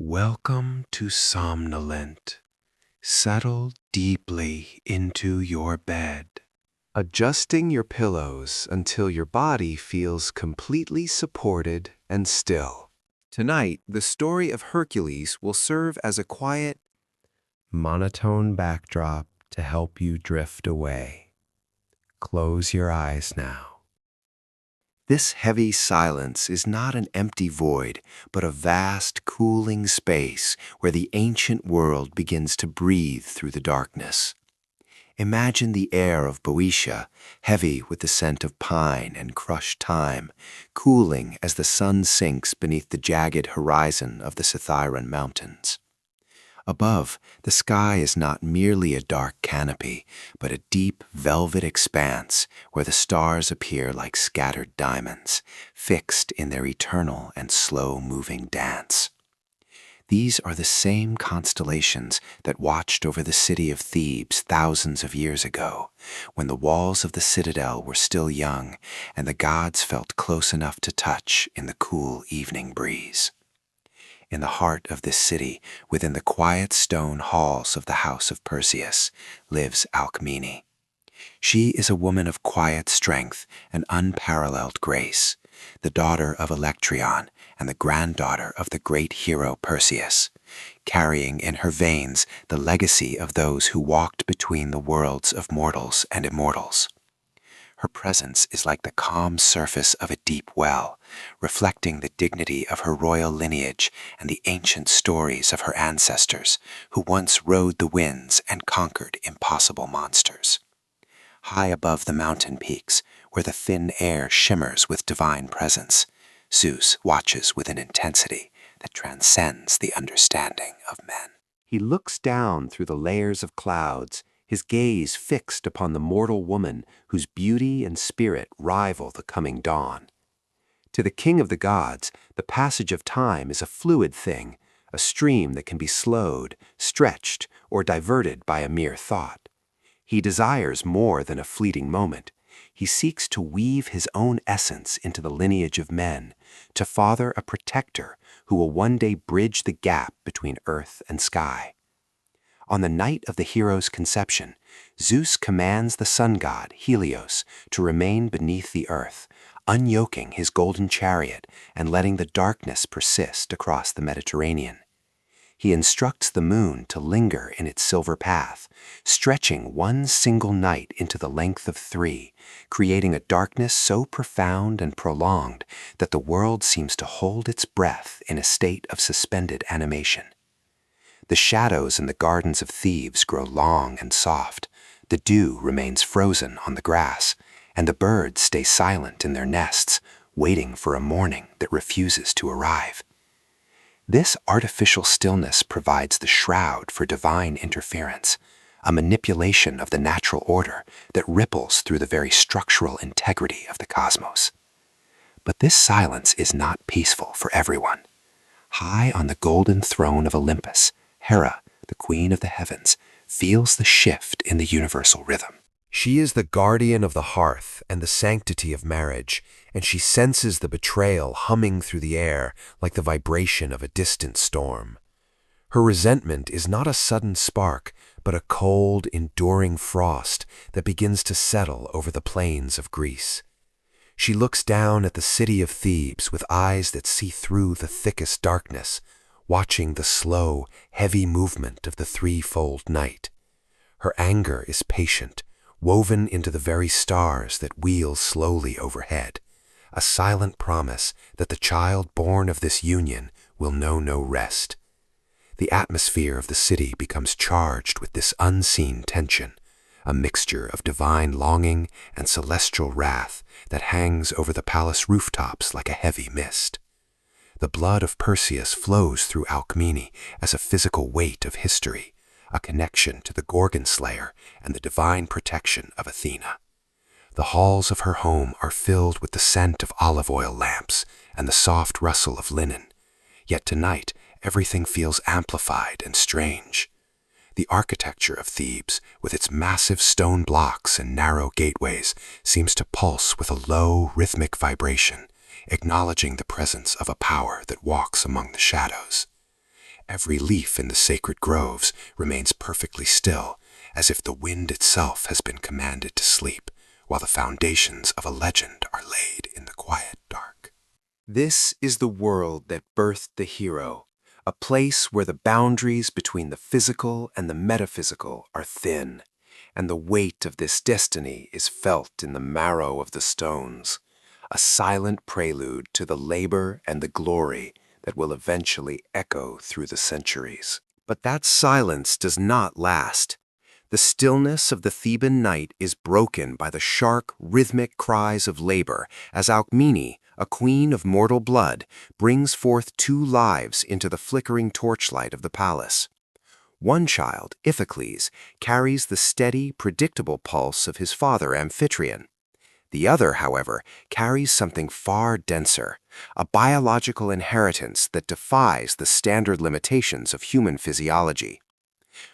Welcome to Somnolent. Settle deeply into your bed, adjusting your pillows until your body feels completely supported and still. Tonight, the story of Hercules will serve as a quiet, monotone backdrop to help you drift away. Close your eyes now. This heavy silence is not an empty void, but a vast, cooling space where the ancient world begins to breathe through the darkness. Imagine the air of Boeotia, heavy with the scent of pine and crushed thyme, cooling as the sun sinks beneath the jagged horizon of the Cithaeron Mountains. Above, the sky is not merely a dark canopy, but a deep velvet expanse where the stars appear like scattered diamonds, fixed in their eternal and slow-moving dance. These are the same constellations that watched over the city of Thebes thousands of years ago, when the walls of the citadel were still young and the gods felt close enough to touch in the cool evening breeze. In the heart of this city, within the quiet stone halls of the house of Perseus, lives Alcmene. She is a woman of quiet strength and unparalleled grace, the daughter of Electryon and the granddaughter of the great hero Perseus, carrying in her veins the legacy of those who walked between the worlds of mortals and immortals. Her presence is like the calm surface of a deep well, reflecting the dignity of her royal lineage and the ancient stories of her ancestors, who once rode the winds and conquered impossible monsters. High above the mountain peaks, where the thin air shimmers with divine presence, Zeus watches with an intensity that transcends the understanding of men. He looks down through the layers of clouds, his gaze fixed upon the mortal woman whose beauty and spirit rival the coming dawn. To the king of the gods, the passage of time is a fluid thing, a stream that can be slowed, stretched, or diverted by a mere thought. He desires more than a fleeting moment. He seeks to weave his own essence into the lineage of men, to father a protector who will one day bridge the gap between earth and sky. On the night of the hero's conception, Zeus commands the sun god, Helios, to remain beneath the earth, unyoking his golden chariot and letting the darkness persist across the Mediterranean. He instructs the moon to linger in its silver path, stretching one single night into the length of 3, creating a darkness so profound and prolonged that the world seems to hold its breath in a state of suspended animation. The shadows in the gardens of Thebes grow long and soft, the dew remains frozen on the grass, and the birds stay silent in their nests, waiting for a morning that refuses to arrive. This artificial stillness provides the shroud for divine interference, a manipulation of the natural order that ripples through the very structural integrity of the cosmos. But this silence is not peaceful for everyone. High on the golden throne of Olympus, Hera, the queen of the heavens, feels the shift in the universal rhythm. She is the guardian of the hearth and the sanctity of marriage, and she senses the betrayal humming through the air like the vibration of a distant storm. Her resentment is not a sudden spark, but a cold, enduring frost that begins to settle over the plains of Greece. She looks down at the city of Thebes with eyes that see through the thickest darkness, watching the slow, heavy movement of the threefold night. Her anger is patient, woven into the very stars that wheel slowly overhead, a silent promise that the child born of this union will know no rest. The atmosphere of the city becomes charged with this unseen tension, a mixture of divine longing and celestial wrath that hangs over the palace rooftops like a heavy mist. The blood of Perseus flows through Alcmene as a physical weight of history, a connection to the Gorgon slayer and the divine protection of Athena. The halls of her home are filled with the scent of olive oil lamps and the soft rustle of linen, yet tonight everything feels amplified and strange. The architecture of Thebes, with its massive stone blocks and narrow gateways, seems to pulse with a low, rhythmic vibration, acknowledging the presence of a power that walks among the shadows. Every leaf in the sacred groves remains perfectly still, as if the wind itself has been commanded to sleep, while the foundations of a legend are laid in the quiet dark. This is the world that birthed the hero, a place where the boundaries between the physical and the metaphysical are thin, and the weight of this destiny is felt in the marrow of the stones, a silent prelude to the labor and the glory that will eventually echo through the centuries. But that silence does not last. The stillness of the Theban night is broken by the sharp, rhythmic cries of labor as Alcmene, a queen of mortal blood, brings forth two lives into the flickering torchlight of the palace. One child, Iphicles, carries the steady, predictable pulse of his father Amphitryon. The other, however, carries something far denser, a biological inheritance that defies the standard limitations of human physiology.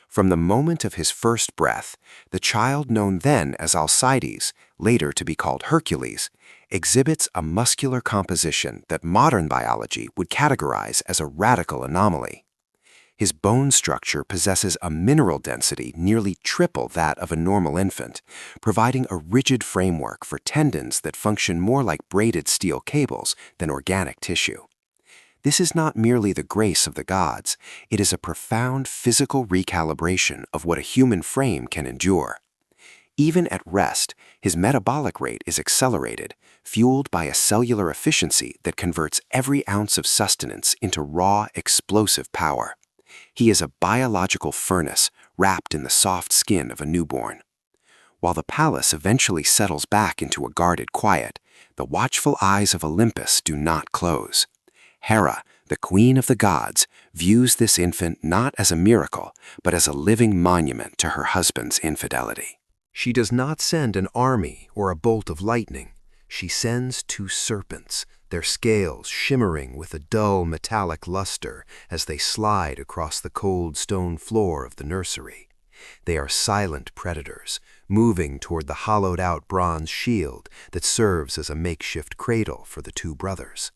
From the moment of his first breath, the child known then as Alcides, later to be called Hercules, exhibits a muscular composition that modern biology would categorize as a radical anomaly. His bone structure possesses a mineral density nearly triple that of a normal infant, providing a rigid framework for tendons that function more like braided steel cables than organic tissue. This is not merely the grace of the gods, it is a profound physical recalibration of what a human frame can endure. Even at rest, his metabolic rate is accelerated, fueled by a cellular efficiency that converts every ounce of sustenance into raw, explosive power. He is a biological furnace wrapped in the soft skin of a newborn. While the palace eventually settles back into a guarded quiet, the watchful eyes of Olympus do not close. Hera, the queen of the gods, views this infant not as a miracle, but as a living monument to her husband's infidelity. She does not send an army or a bolt of lightning. She sends two serpents, their scales shimmering with a dull metallic luster as they slide across the cold stone floor of the nursery. They are silent predators, moving toward the hollowed-out bronze shield that serves as a makeshift cradle for the two brothers.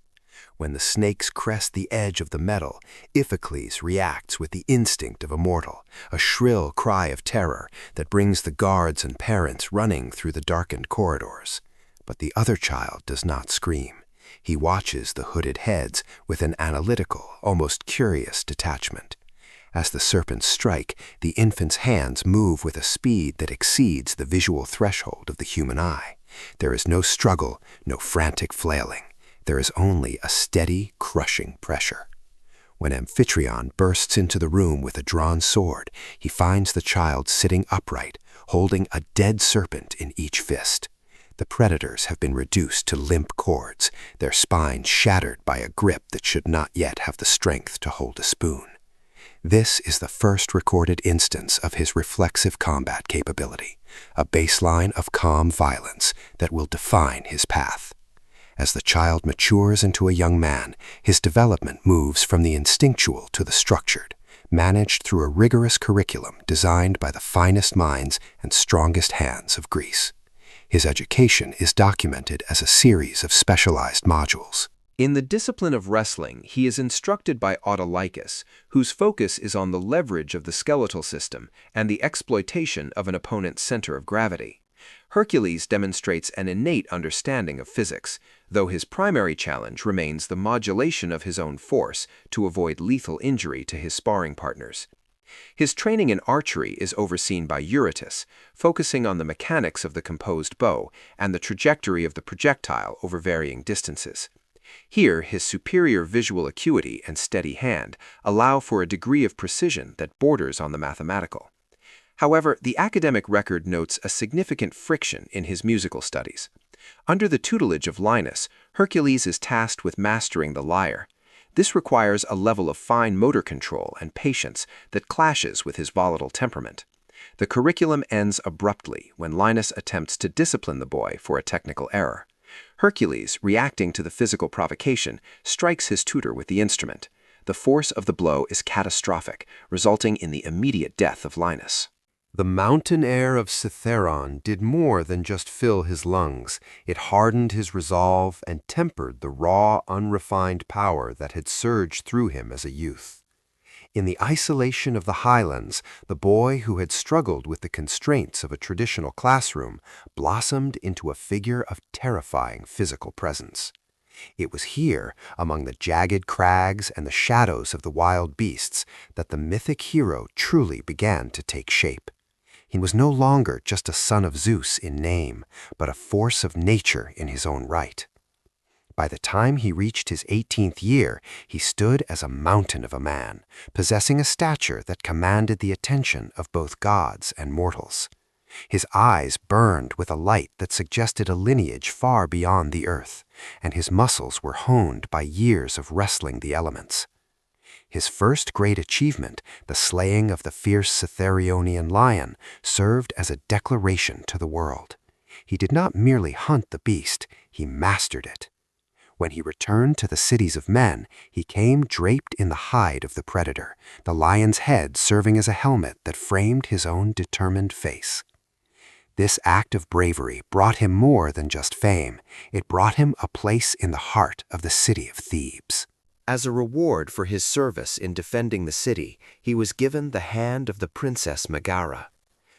When the snakes crest the edge of the metal, Iphicles reacts with the instinct of a mortal, a shrill cry of terror that brings the guards and parents running through the darkened corridors. But the other child does not scream. He watches the hooded heads with an analytical, almost curious detachment. As the serpents strike, the infant's hands move with a speed that exceeds the visual threshold of the human eye. There is no struggle, no frantic flailing. There is only a steady, crushing pressure. When Amphitryon bursts into the room with a drawn sword, he finds the child sitting upright, holding a dead serpent in each fist. The predators have been reduced to limp cords, their spines shattered by a grip that should not yet have the strength to hold a spoon. This is the first recorded instance of his reflexive combat capability, a baseline of calm violence that will define his path. As the child matures into a young man, his development moves from the instinctual to the structured, managed through a rigorous curriculum designed by the finest minds and strongest hands of Greece. His education is documented as a series of specialized modules. In the discipline of wrestling, he is instructed by Autolycus, whose focus is on the leverage of the skeletal system and the exploitation of an opponent's center of gravity. Hercules demonstrates an innate understanding of physics, though his primary challenge remains the modulation of his own force to avoid lethal injury to his sparring partners. His training in archery is overseen by Eurytus, focusing on the mechanics of the composed bow and the trajectory of the projectile over varying distances. Here, his superior visual acuity and steady hand allow for a degree of precision that borders on the mathematical. However, the academic record notes a significant friction in his musical studies. Under the tutelage of Linus, Hercules is tasked with mastering the lyre. This requires a level of fine motor control and patience that clashes with his volatile temperament. The curriculum ends abruptly when Linus attempts to discipline the boy for a technical error. Hercules, reacting to the physical provocation, strikes his tutor with the instrument. The force of the blow is catastrophic, resulting in the immediate death of Linus. The mountain air of Cithaeron did more than just fill his lungs. It hardened his resolve and tempered the raw, unrefined power that had surged through him as a youth. In the isolation of the highlands, the boy who had struggled with the constraints of a traditional classroom blossomed into a figure of terrifying physical presence. It was here, among the jagged crags and the shadows of the wild beasts, that the mythic hero truly began to take shape. He was no longer just a son of Zeus in name, but a force of nature in his own right. By the time he reached his 18th year, he stood as a mountain of a man, possessing a stature that commanded the attention of both gods and mortals. His eyes burned with a light that suggested a lineage far beyond the earth, and his muscles were honed by years of wrestling the elements. His first great achievement, the slaying of the fierce Cythereonian lion, served as a declaration to the world. He did not merely hunt the beast, he mastered it. When he returned to the cities of men, he came draped in the hide of the predator, the lion's head serving as a helmet that framed his own determined face. This act of bravery brought him more than just fame. It brought him a place in the heart of the city of Thebes. As a reward for his service in defending the city, he was given the hand of the princess Megara.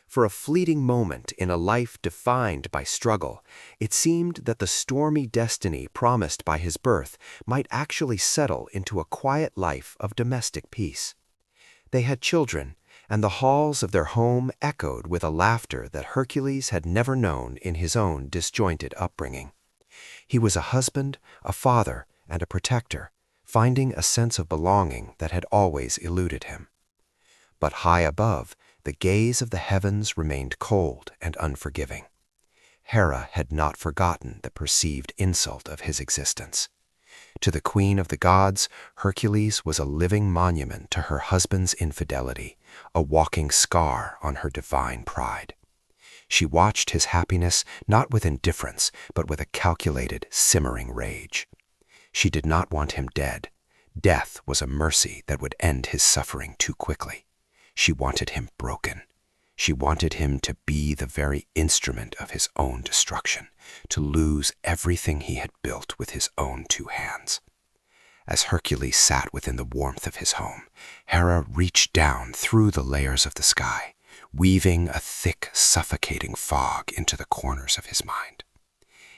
For a fleeting moment in a life defined by struggle, it seemed that the stormy destiny promised by his birth might actually settle into a quiet life of domestic peace. They had children, and the halls of their home echoed with a laughter that Hercules had never known in his own disjointed upbringing. He was a husband, a father, and a protector, finding a sense of belonging that had always eluded him. But high above, the gaze of the heavens remained cold and unforgiving. Hera had not forgotten the perceived insult of his existence. To the queen of the gods, Hercules was a living monument to her husband's infidelity, a walking scar on her divine pride. She watched his happiness not with indifference, but with a calculated, simmering rage. She did not want him dead. Death was a mercy that would end his suffering too quickly. She wanted him broken. She wanted him to be the very instrument of his own destruction, to lose everything he had built with his own two hands. As Hercules sat within the warmth of his home, Hera reached down through the layers of the sky, weaving a thick, suffocating fog into the corners of his mind.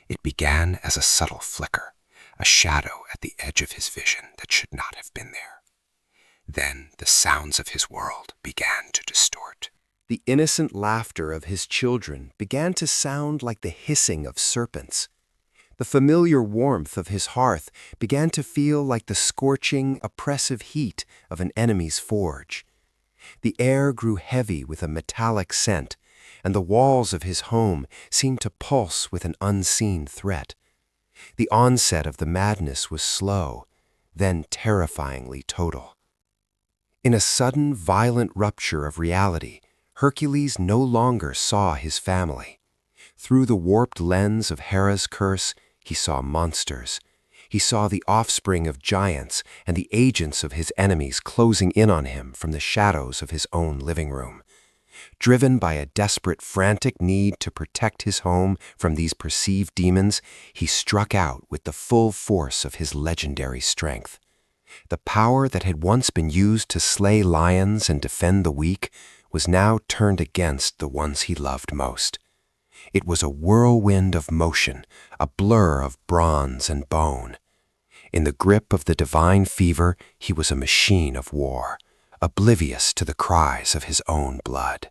It began as a subtle flicker, a shadow at the edge of his vision that should not have been there. Then the sounds of his world began to distort. The innocent laughter of his children began to sound like the hissing of serpents. The familiar warmth of his hearth began to feel like the scorching, oppressive heat of an enemy's forge. The air grew heavy with a metallic scent, and the walls of his home seemed to pulse with an unseen threat. The onset of the madness was slow, then terrifyingly total. In a sudden, violent rupture of reality, Hercules no longer saw his family. Through the warped lens of Hera's curse, he saw monsters. He saw the offspring of giants and the agents of his enemies closing in on him from the shadows of his own living room. Driven by a desperate, frantic need to protect his home from these perceived demons, he struck out with the full force of his legendary strength. The power that had once been used to slay lions and defend the weak was now turned against the ones he loved most. It was a whirlwind of motion, a blur of bronze and bone. In the grip of the divine fever, he was a machine of war, oblivious to the cries of his own blood.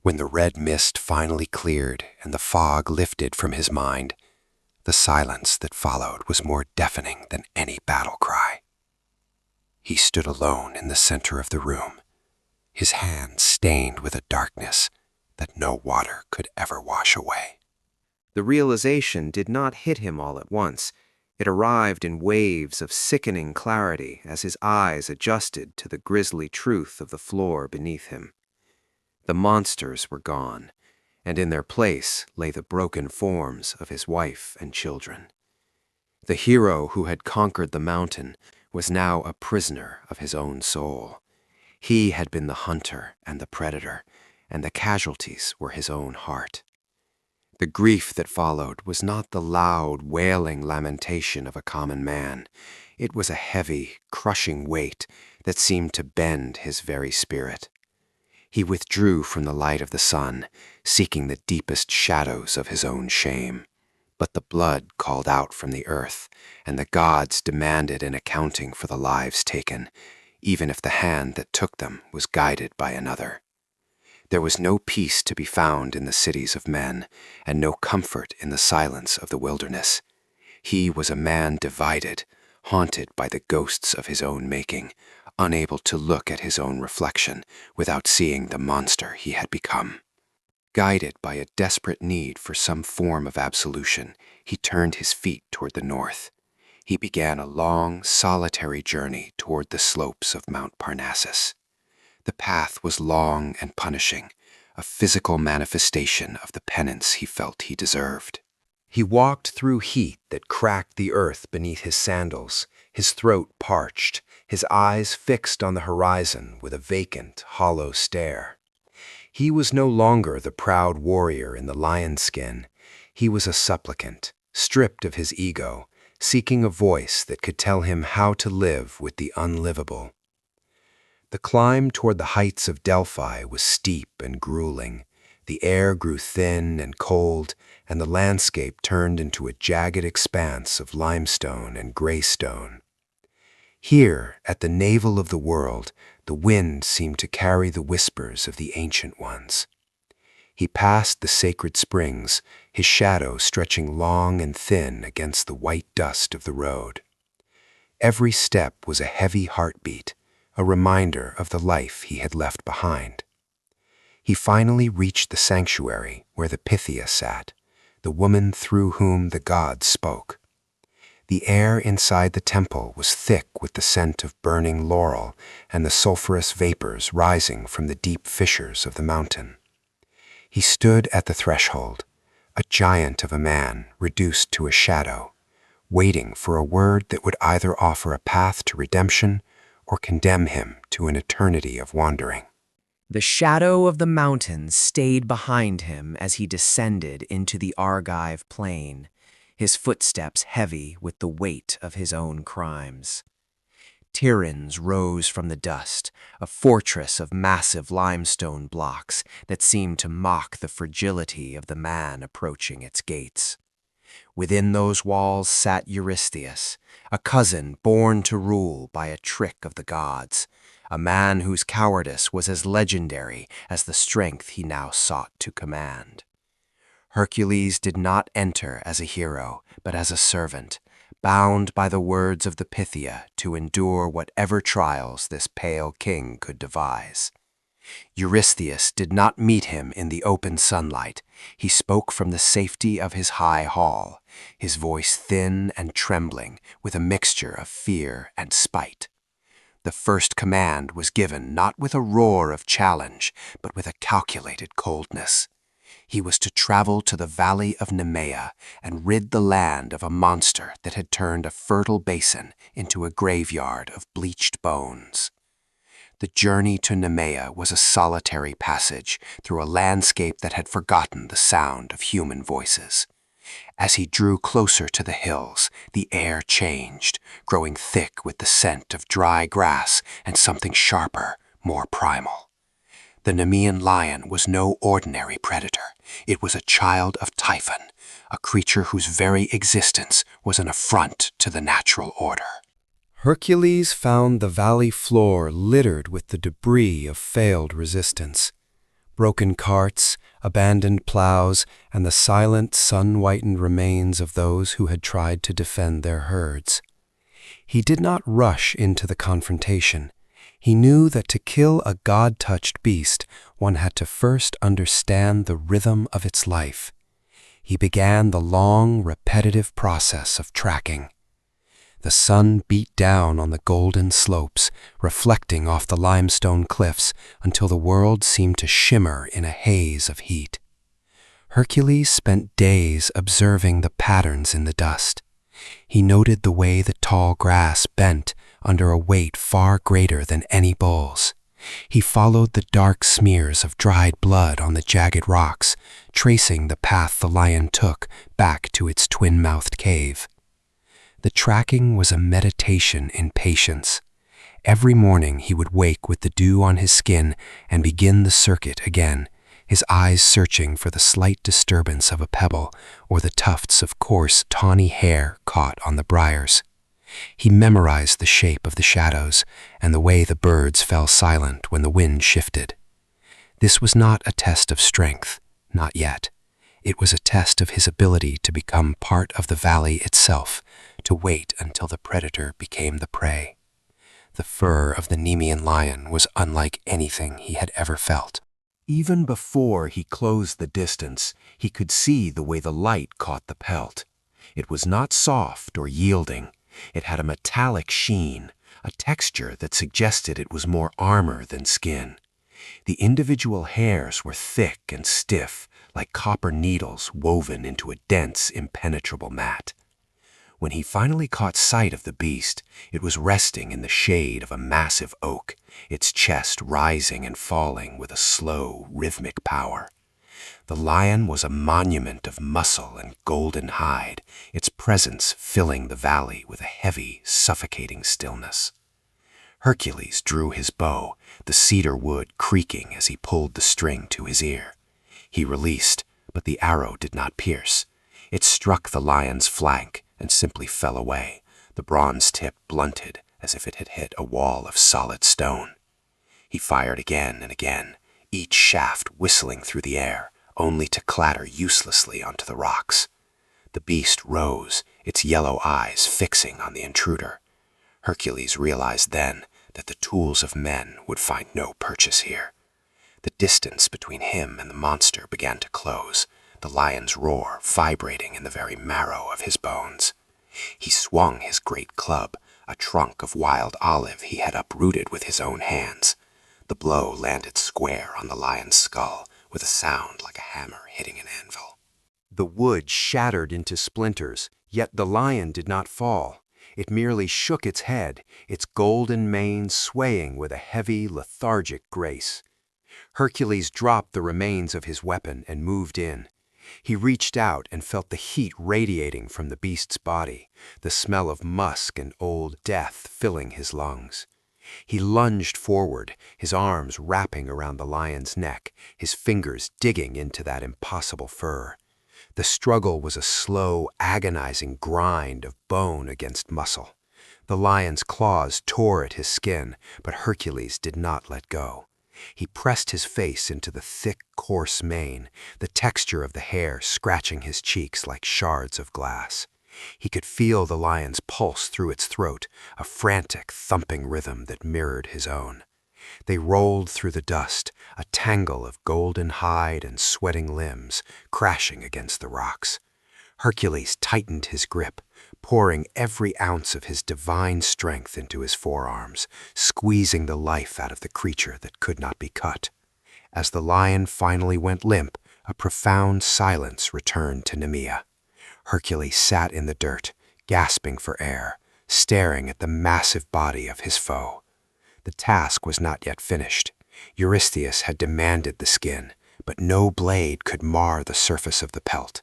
When the red mist finally cleared and the fog lifted from his mind, the silence that followed was more deafening than any battle cry. He stood alone in the center of the room, his hands stained with a darkness that no water could ever wash away. The realization did not hit him all at once. It arrived in waves of sickening clarity as his eyes adjusted to the grisly truth of the floor beneath him. The monsters were gone, and in their place lay the broken forms of his wife and children. The hero who had conquered the mountain was now a prisoner of his own soul. He had been the hunter and the predator, and the casualties were his own heart. The grief that followed was not the loud, wailing lamentation of a common man. It was a heavy, crushing weight that seemed to bend his very spirit. He withdrew from the light of the sun, seeking the deepest shadows of his own shame. But the blood called out from the earth, and the gods demanded an accounting for the lives taken, even if the hand that took them was guided by another. There was no peace to be found in the cities of men, and no comfort in the silence of the wilderness. He was a man divided, haunted by the ghosts of his own making, unable to look at his own reflection without seeing the monster he had become. Guided by a desperate need for some form of absolution, he turned his feet toward the north. He began a long, solitary journey toward the slopes of Mount Parnassus. The path was long and punishing, a physical manifestation of the penance he felt he deserved. He walked through heat that cracked the earth beneath his sandals, his throat parched, his eyes fixed on the horizon with a vacant, hollow stare. He was no longer the proud warrior in the lion skin. He was a supplicant, stripped of his ego, seeking a voice that could tell him how to live with the unlivable. The climb toward the heights of Delphi was steep and grueling. The air grew thin and cold, and the landscape turned into a jagged expanse of limestone and graystone. Here, at the navel of the world, the wind seemed to carry the whispers of the ancient ones. He passed the sacred springs, his shadow stretching long and thin against the white dust of the road. Every step was a heavy heartbeat, a reminder of the life he had left behind. He finally reached the sanctuary where the Pythia sat, the woman through whom the gods spoke. The air inside the temple was thick with the scent of burning laurel and the sulphurous vapors rising from the deep fissures of the mountain. He stood at the threshold, a giant of a man reduced to a shadow, waiting for a word that would either offer a path to redemption or condemn him to an eternity of wandering. The shadow of the mountains stayed behind him as he descended into the Argive plain, his footsteps heavy with the weight of his own crimes. Tiryns rose from the dust, a fortress of massive limestone blocks that seemed to mock the fragility of the man approaching its gates. Within those walls sat Eurystheus, a cousin born to rule by a trick of the gods, a man whose cowardice was as legendary as the strength he now sought to command. Hercules did not enter as a hero, but as a servant, bound by the words of the Pythia to endure whatever trials this pale king could devise. Eurystheus did not meet him in the open sunlight. He spoke from the safety of his high hall, his voice thin and trembling with a mixture of fear and spite. The first command was given not with a roar of challenge, but with a calculated coldness. He was to travel to the valley of Nemea and rid the land of a monster that had turned a fertile basin into a graveyard of bleached bones. The journey to Nemea was a solitary passage through a landscape that had forgotten the sound of human voices. As he drew closer to the hills, the air changed, growing thick with the scent of dry grass and something sharper, more primal. The Nemean lion was no ordinary predator. It was a child of Typhon, a creature whose very existence was an affront to the natural order. Hercules found the valley floor littered with the debris of failed resistance. Broken carts, abandoned plows, and the silent, sun-whitened remains of those who had tried to defend their herds. He did not rush into the confrontation. He knew that to kill a god-touched beast, one had to first understand the rhythm of its life. He began the long, repetitive process of tracking. The sun beat down on the golden slopes, reflecting off the limestone cliffs until the world seemed to shimmer in a haze of heat. Hercules spent days observing the patterns in the dust. He noted the way the tall grass bent under a weight far greater than any bull's, He followed the dark smears of dried blood on the jagged rocks, tracing the path the lion took back to its twin-mouthed cave. The tracking was a meditation in patience. Every morning he would wake with the dew on his skin and begin the circuit again, his eyes searching for the slight disturbance of a pebble or the tufts of coarse, tawny hair caught on the briars. He memorized the shape of the shadows and the way the birds fell silent when the wind shifted. This was not a test of strength, not yet. It was a test of his ability to become part of the valley itself, to wait until the predator became the prey. The fur of the Nemean lion was unlike anything he had ever felt. Even before he closed the distance, he could see the way the light caught the pelt. It was not soft or yielding. It had a metallic sheen, a texture that suggested it was more armor than skin. The individual hairs were thick and stiff, like copper needles woven into a dense, impenetrable mat. When he finally caught sight of the beast, it was resting in the shade of a massive oak, its chest rising and falling with a slow, rhythmic power. The lion was a monument of muscle and golden hide, its presence filling the valley with a heavy, suffocating stillness. Hercules drew his bow, the cedar wood creaking as he pulled the string to his ear. He released, but the arrow did not pierce. It struck the lion's flank and simply fell away, the bronze tip blunted as if it had hit a wall of solid stone. He fired again and again, each shaft whistling through the air, only to clatter uselessly onto the rocks. The beast rose, its yellow eyes fixing on the intruder. Hercules realized then that the tools of men would find no purchase here. The distance between him and the monster began to close, the lion's roar vibrating in the very marrow of his bones. He swung his great club, a trunk of wild olive he had uprooted with his own hands. The blow landed square on the lion's skull, with a sound like a hammer hitting an anvil. The wood shattered into splinters, yet the lion did not fall. It merely shook its head, its golden mane swaying with a heavy, lethargic grace. Hercules dropped the remains of his weapon and moved in. He reached out and felt the heat radiating from the beast's body, the smell of musk and old death filling his lungs. He lunged forward, his arms wrapping around the lion's neck, his fingers digging into that impossible fur. The struggle was a slow, agonizing grind of bone against muscle. The lion's claws tore at his skin, but Hercules did not let go. He pressed his face into the thick, coarse mane, the texture of the hair scratching his cheeks like shards of glass. He could feel the lion's pulse through its throat, a frantic, thumping rhythm that mirrored his own. They rolled through the dust, a tangle of golden hide and sweating limbs, crashing against the rocks. Hercules tightened his grip, pouring every ounce of his divine strength into his forearms, squeezing the life out of the creature that could not be cut. As the lion finally went limp, a profound silence returned to Nemea. Hercules sat in the dirt, gasping for air, staring at the massive body of his foe. The task was not yet finished. Eurystheus had demanded the skin, but no blade could mar the surface of the pelt.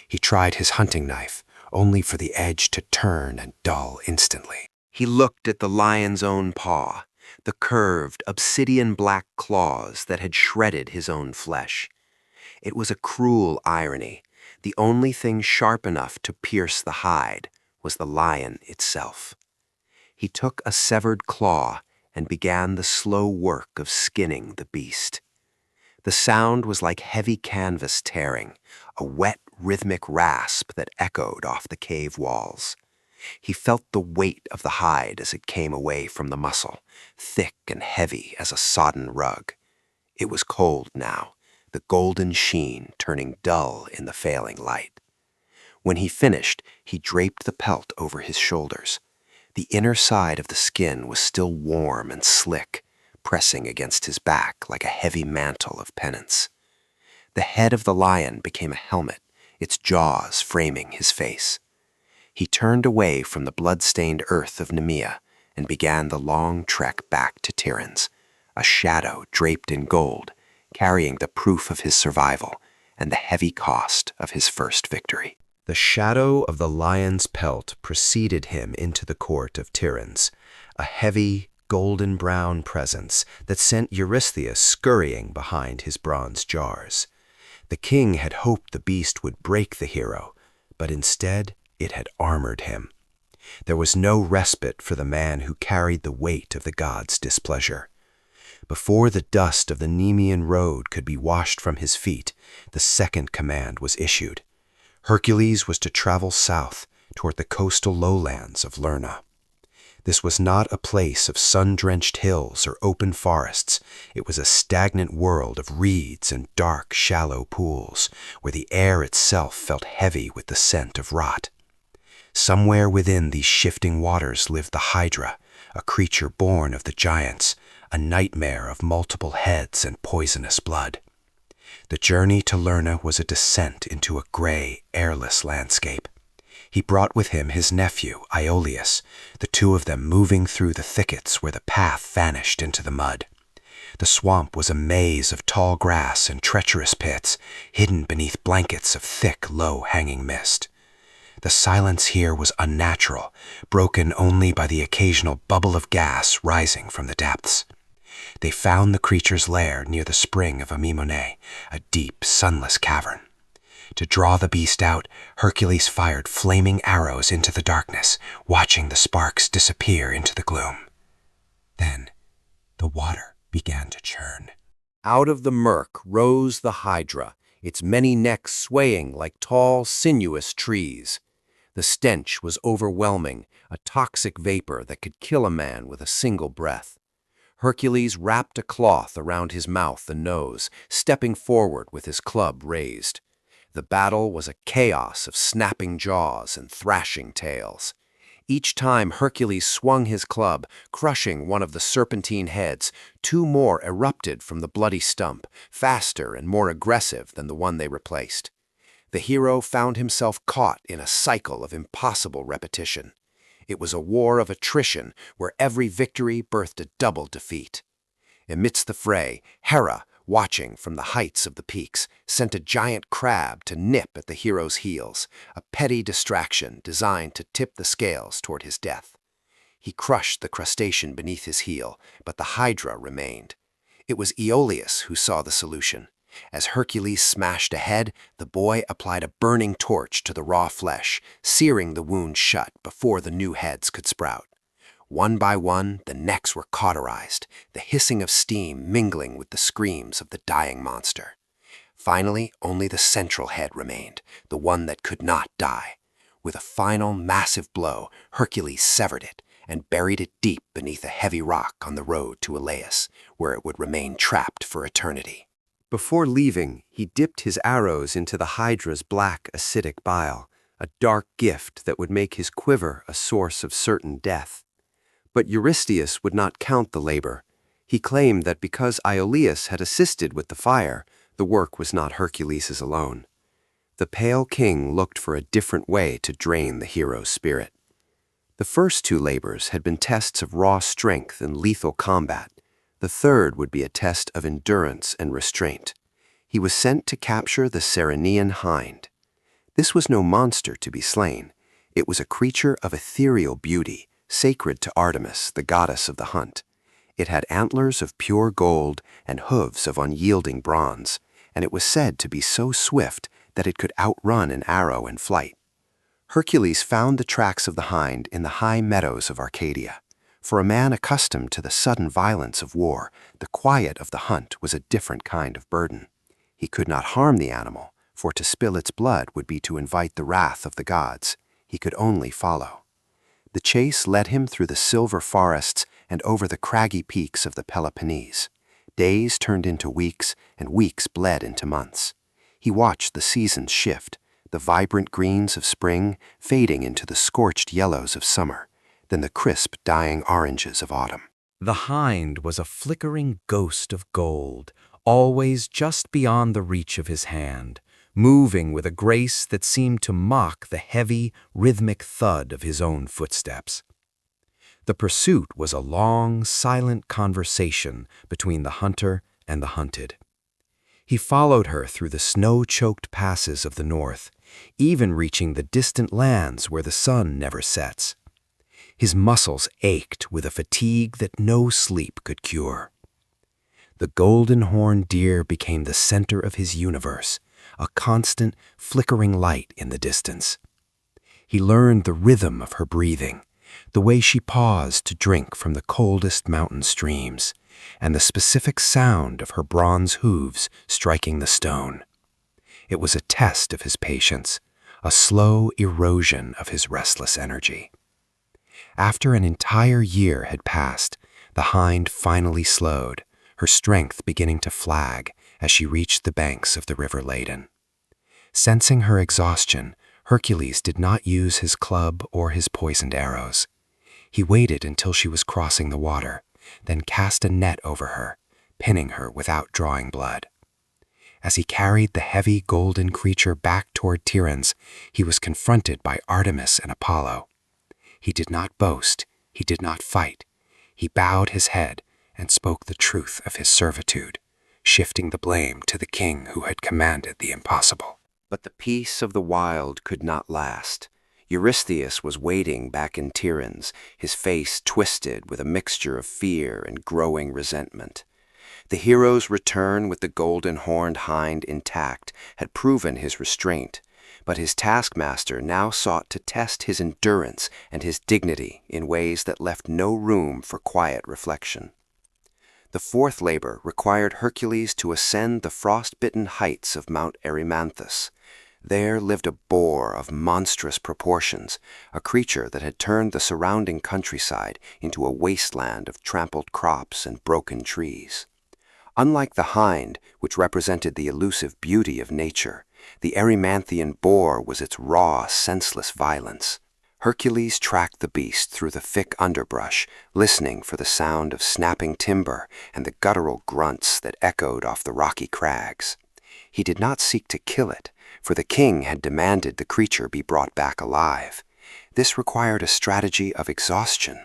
He tried his hunting knife, only for the edge to turn and dull instantly. He looked at the lion's own paw, the curved, obsidian-black claws that had shredded his own flesh. It was a cruel irony. The only thing sharp enough to pierce the hide was the lion itself. He took a severed claw and began the slow work of skinning the beast. The sound was like heavy canvas tearing, a wet, rhythmic rasp that echoed off the cave walls. He felt the weight of the hide as it came away from the muscle, thick and heavy as a sodden rug. It was cold now, the golden sheen turning dull in the failing light. When he finished, he draped the pelt over his shoulders. The inner side of the skin was still warm and slick, pressing against his back like a heavy mantle of penance. The head of the lion became a helmet, its jaws framing his face. He turned away from the blood-stained earth of Nemea and began the long trek back to Tiryns, a shadow draped in gold, carrying the proof of his survival and the heavy cost of his first victory. The shadow of the lion's pelt preceded him into the court of Tyrannus, a heavy, golden-brown presence that sent Eurystheus scurrying behind his bronze jars. The king had hoped the beast would break the hero, but instead it had armored him. There was no respite for the man who carried the weight of the gods' displeasure. Before the dust of the Nemean road could be washed from his feet, the second command was issued. Hercules was to travel south toward the coastal lowlands of Lerna. This was not a place of sun-drenched hills or open forests. It was a stagnant world of reeds and dark, shallow pools, where the air itself felt heavy with the scent of rot. Somewhere within these shifting waters lived the Hydra, a creature born of the giants, a nightmare of multiple heads and poisonous blood. The journey to Lerna was a descent into a gray, airless landscape. He brought with him his nephew, Iolaus, the two of them moving through the thickets where the path vanished into the mud. The swamp was a maze of tall grass and treacherous pits, hidden beneath blankets of thick, low-hanging mist. The silence here was unnatural, broken only by the occasional bubble of gas rising from the depths. They found the creature's lair near the spring of Amymone, a deep, sunless cavern. To draw the beast out, Hercules fired flaming arrows into the darkness, watching the sparks disappear into the gloom. Then, the water began to churn. Out of the murk rose the Hydra, its many necks swaying like tall, sinuous trees. The stench was overwhelming, a toxic vapor that could kill a man with a single breath. Hercules wrapped a cloth around his mouth and nose, stepping forward with his club raised. The battle was a chaos of snapping jaws and thrashing tails. Each time Hercules swung his club, crushing one of the serpentine heads, two more erupted from the bloody stump, faster and more aggressive than the one they replaced. The hero found himself caught in a cycle of impossible repetition. It was a war of attrition where every victory birthed a double defeat. Amidst the fray, Hera, watching from the heights of the peaks, sent a giant crab to nip at the hero's heels, a petty distraction designed to tip the scales toward his death. He crushed the crustacean beneath his heel, but the Hydra remained. It was Iolaus who saw the solution. As Hercules smashed ahead, the boy applied a burning torch to the raw flesh, searing the wound shut before the new heads could sprout. One by one, the necks were cauterized, the hissing of steam mingling with the screams of the dying monster. Finally, only the central head remained, the one that could not die. With a final massive blow, Hercules severed it and buried it deep beneath a heavy rock on the road to Elaeus, where it would remain trapped for eternity. Before leaving, he dipped his arrows into the Hydra's black acidic bile, a dark gift that would make his quiver a source of certain death. But Eurystheus would not count the labor. He claimed that because Iolaus had assisted with the fire, the work was not Hercules's alone. The pale king looked for a different way to drain the hero's spirit. The first two labors had been tests of raw strength and lethal combat. The third would be a test of endurance and restraint. He was sent to capture the Ceryneian hind. This was no monster to be slain. It was a creature of ethereal beauty, sacred to Artemis, the goddess of the hunt. It had antlers of pure gold and hooves of unyielding bronze, and it was said to be so swift that it could outrun an arrow in flight. Hercules found the tracks of the hind in the high meadows of Arcadia. For a man accustomed to the sudden violence of war, the quiet of the hunt was a different kind of burden. He could not harm the animal, for to spill its blood would be to invite the wrath of the gods. He could only follow. The chase led him through the silver forests and over the craggy peaks of the Peloponnese. Days turned into weeks, and weeks bled into months. He watched the seasons shift, the vibrant greens of spring fading into the scorched yellows of summer, then the crisp, dying oranges of autumn. The hind was a flickering ghost of gold, always just beyond the reach of his hand, moving with a grace that seemed to mock the heavy, rhythmic thud of his own footsteps. The pursuit was a long, silent conversation between the hunter and the hunted. He followed her through the snow-choked passes of the north, even reaching the distant lands where the sun never sets. His muscles ached with a fatigue that no sleep could cure. The golden-horned deer became the center of his universe, a constant, flickering light in the distance. He learned the rhythm of her breathing, the way she paused to drink from the coldest mountain streams, and the specific sound of her bronze hooves striking the stone. It was a test of his patience, a slow erosion of his restless energy. After an entire year had passed, the hind finally slowed, her strength beginning to flag as she reached the banks of the river Ladon. Sensing her exhaustion, Hercules did not use his club or his poisoned arrows. He waited until she was crossing the water, then cast a net over her, pinning her without drawing blood. As he carried the heavy golden creature back toward Tiryns, he was confronted by Artemis and Apollo. He did not boast, he did not fight. He bowed his head and spoke the truth of his servitude, shifting the blame to the king who had commanded the impossible. But the peace of the wild could not last. Eurystheus was waiting back in Tiryns, his face twisted with a mixture of fear and growing resentment. The hero's return with the golden-horned hind intact had proven his restraint, but his taskmaster now sought to test his endurance and his dignity in ways that left no room for quiet reflection. The fourth labor required Hercules to ascend the frost-bitten heights of Mount Erymanthus. There lived a boar of monstrous proportions, a creature that had turned the surrounding countryside into a wasteland of trampled crops and broken trees. Unlike the hind, which represented the elusive beauty of nature, the Erymanthian boar was its raw, senseless violence. Hercules tracked the beast through the thick underbrush, listening for the sound of snapping timber and the guttural grunts that echoed off the rocky crags. He did not seek to kill it, for the king had demanded the creature be brought back alive. This required a strategy of exhaustion.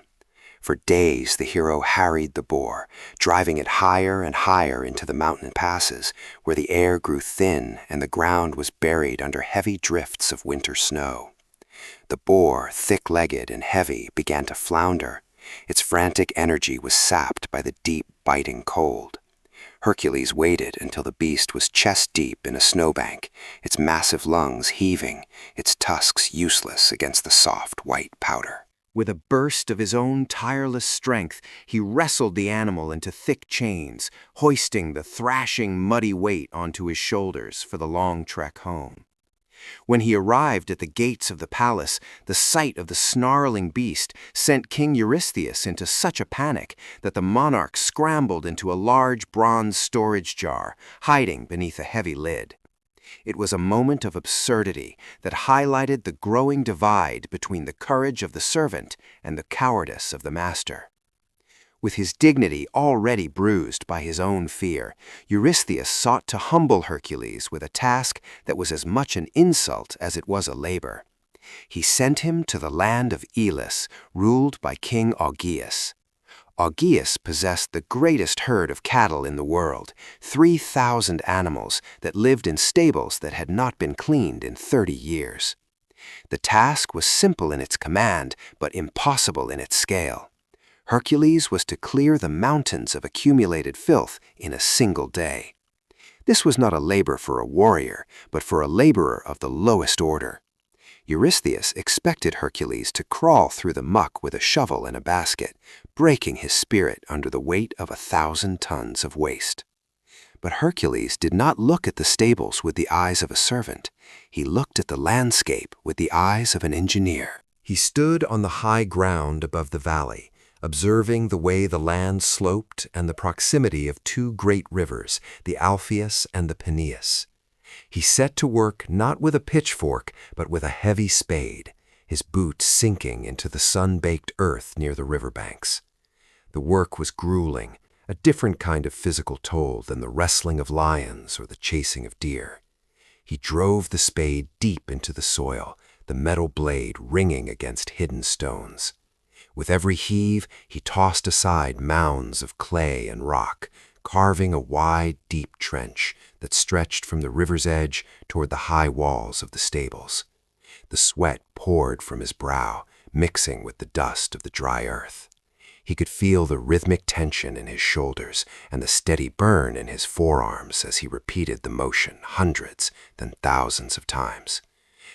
For days the hero harried the boar, driving it higher and higher into the mountain passes, where the air grew thin and the ground was buried under heavy drifts of winter snow. The boar, thick-legged and heavy, began to flounder. Its frantic energy was sapped by the deep, biting cold. Hercules waited until the beast was chest-deep in a snowbank, its massive lungs heaving, its tusks useless against the soft, white powder. With a burst of his own tireless strength, he wrestled the animal into thick chains, hoisting the thrashing, muddy weight onto his shoulders for the long trek home. When he arrived at the gates of the palace, the sight of the snarling beast sent King Eurystheus into such a panic that the monarch scrambled into a large bronze storage jar, hiding beneath a heavy lid. It was a moment of absurdity that highlighted the growing divide between the courage of the servant and the cowardice of the master. With his dignity already bruised by his own fear, Eurystheus sought to humble Hercules with a task that was as much an insult as it was a labor. He sent him to the land of Elis, ruled by King Augeas. Augeas possessed the greatest herd of cattle in the world, 3,000 animals that lived in stables that had not been cleaned in 30 years. The task was simple in its command, but impossible in its scale. Hercules was to clear the mountains of accumulated filth in a single day. This was not a labor for a warrior, but for a laborer of the lowest order. Eurystheus expected Hercules to crawl through the muck with a shovel and a basket, breaking his spirit under the weight of 1,000 tons of waste. But Hercules did not look at the stables with the eyes of a servant. He looked at the landscape with the eyes of an engineer. He stood on the high ground above the valley, observing the way the land sloped and the proximity of two great rivers, the Alpheus and the Peneus. He set to work not with a pitchfork, but with a heavy spade, his boots sinking into the sun-baked earth near the riverbanks. The work was grueling, a different kind of physical toll than the wrestling of lions or the chasing of deer. He drove the spade deep into the soil, the metal blade ringing against hidden stones. With every heave, he tossed aside mounds of clay and rock, carving a wide, deep trench that stretched from the river's edge toward the high walls of the stables. The sweat poured from his brow, mixing with the dust of the dry earth. He could feel the rhythmic tension in his shoulders and the steady burn in his forearms as he repeated the motion hundreds, then thousands of times.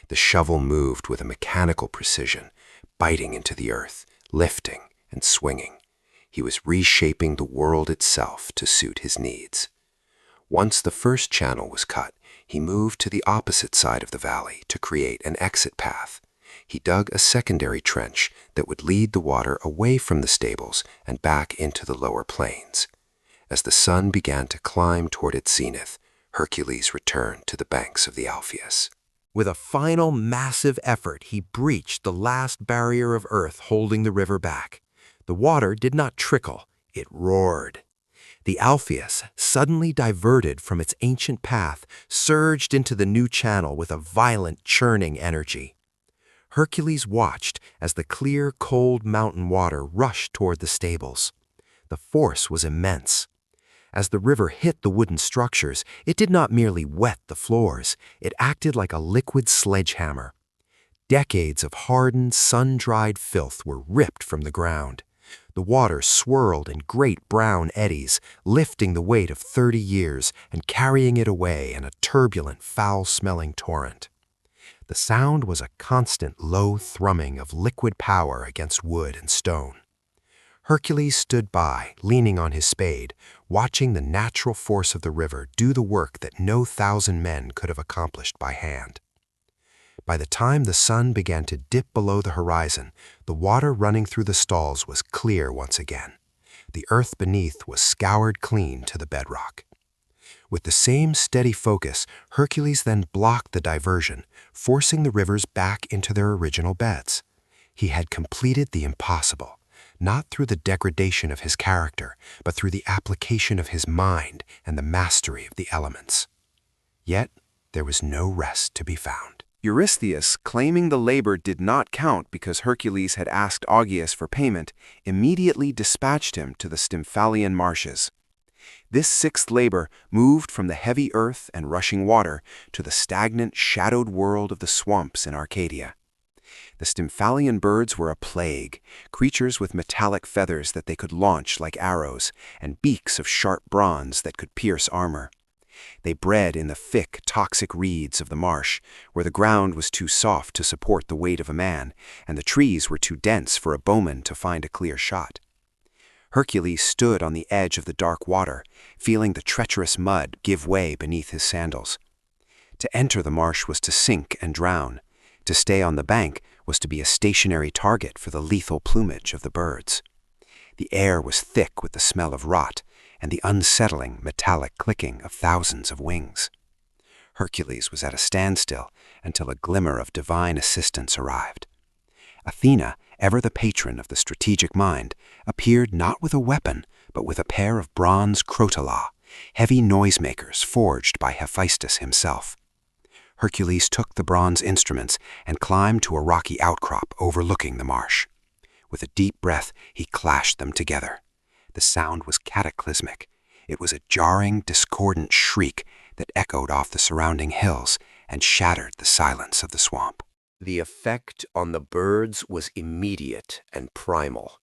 The shovel moved with a mechanical precision, biting into the earth, lifting and swinging. He was reshaping the world itself to suit his needs. Once the first channel was cut, he moved to the opposite side of the valley to create an exit path. He dug a secondary trench that would lead the water away from the stables and back into the lower plains. As the sun began to climb toward its zenith, Hercules returned to the banks of the Alpheus. With a final massive effort, he breached the last barrier of earth holding the river back. The water did not trickle, it roared. The Alpheus, suddenly diverted from its ancient path, surged into the new channel with a violent, churning energy. Hercules watched as the clear, cold mountain water rushed toward the stables. The force was immense. As the river hit the wooden structures, it did not merely wet the floors, it acted like a liquid sledgehammer. Decades of hardened, sun-dried filth were ripped from the ground. The water swirled in great brown eddies, lifting the weight of 30 years and carrying it away in a turbulent, foul-smelling torrent. The sound was a constant, low thrumming of liquid power against wood and stone. Hercules stood by, leaning on his spade, watching the natural force of the river do the work that no 1,000 men could have accomplished by hand. By the time the sun began to dip below the horizon, the water running through the stalls was clear once again. The earth beneath was scoured clean to the bedrock. With the same steady focus, Hercules then blocked the diversion, forcing the rivers back into their original beds. He had completed the impossible, not through the degradation of his character, but through the application of his mind and the mastery of the elements. Yet, there was no rest to be found. Eurystheus, claiming the labor did not count because Hercules had asked Augeas for payment, immediately dispatched him to the Stymphalian marshes. This sixth labor moved from the heavy earth and rushing water to the stagnant, shadowed world of the swamps in Arcadia. The Stymphalian birds were a plague, creatures with metallic feathers that they could launch like arrows, and beaks of sharp bronze that could pierce armor. They bred in the thick, toxic reeds of the marsh, where the ground was too soft to support the weight of a man, and the trees were too dense for a bowman to find a clear shot. Hercules stood on the edge of the dark water, feeling the treacherous mud give way beneath his sandals. To enter the marsh was to sink and drown. To stay on the bank was to be a stationary target for the lethal plumage of the birds. The air was thick with the smell of rot and the unsettling, metallic clicking of thousands of wings. Hercules was at a standstill until a glimmer of divine assistance arrived. Athena, ever the patron of the strategic mind, appeared not with a weapon, but with a pair of bronze crotala, heavy noisemakers forged by Hephaestus himself. Hercules took the bronze instruments and climbed to a rocky outcrop overlooking the marsh. With a deep breath, he clashed them together. The sound was cataclysmic. It was a jarring, discordant shriek that echoed off the surrounding hills and shattered the silence of the swamp. The effect on the birds was immediate and primal.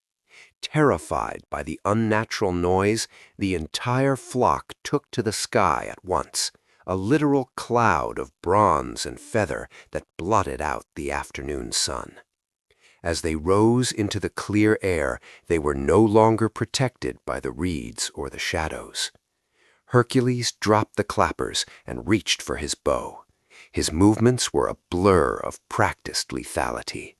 Terrified by the unnatural noise, the entire flock took to the sky at once, a literal cloud of bronze and feather that blotted out the afternoon sun. As they rose into the clear air, they were no longer protected by the reeds or the shadows. Hercules dropped the clappers and reached for his bow. His movements were a blur of practiced lethality.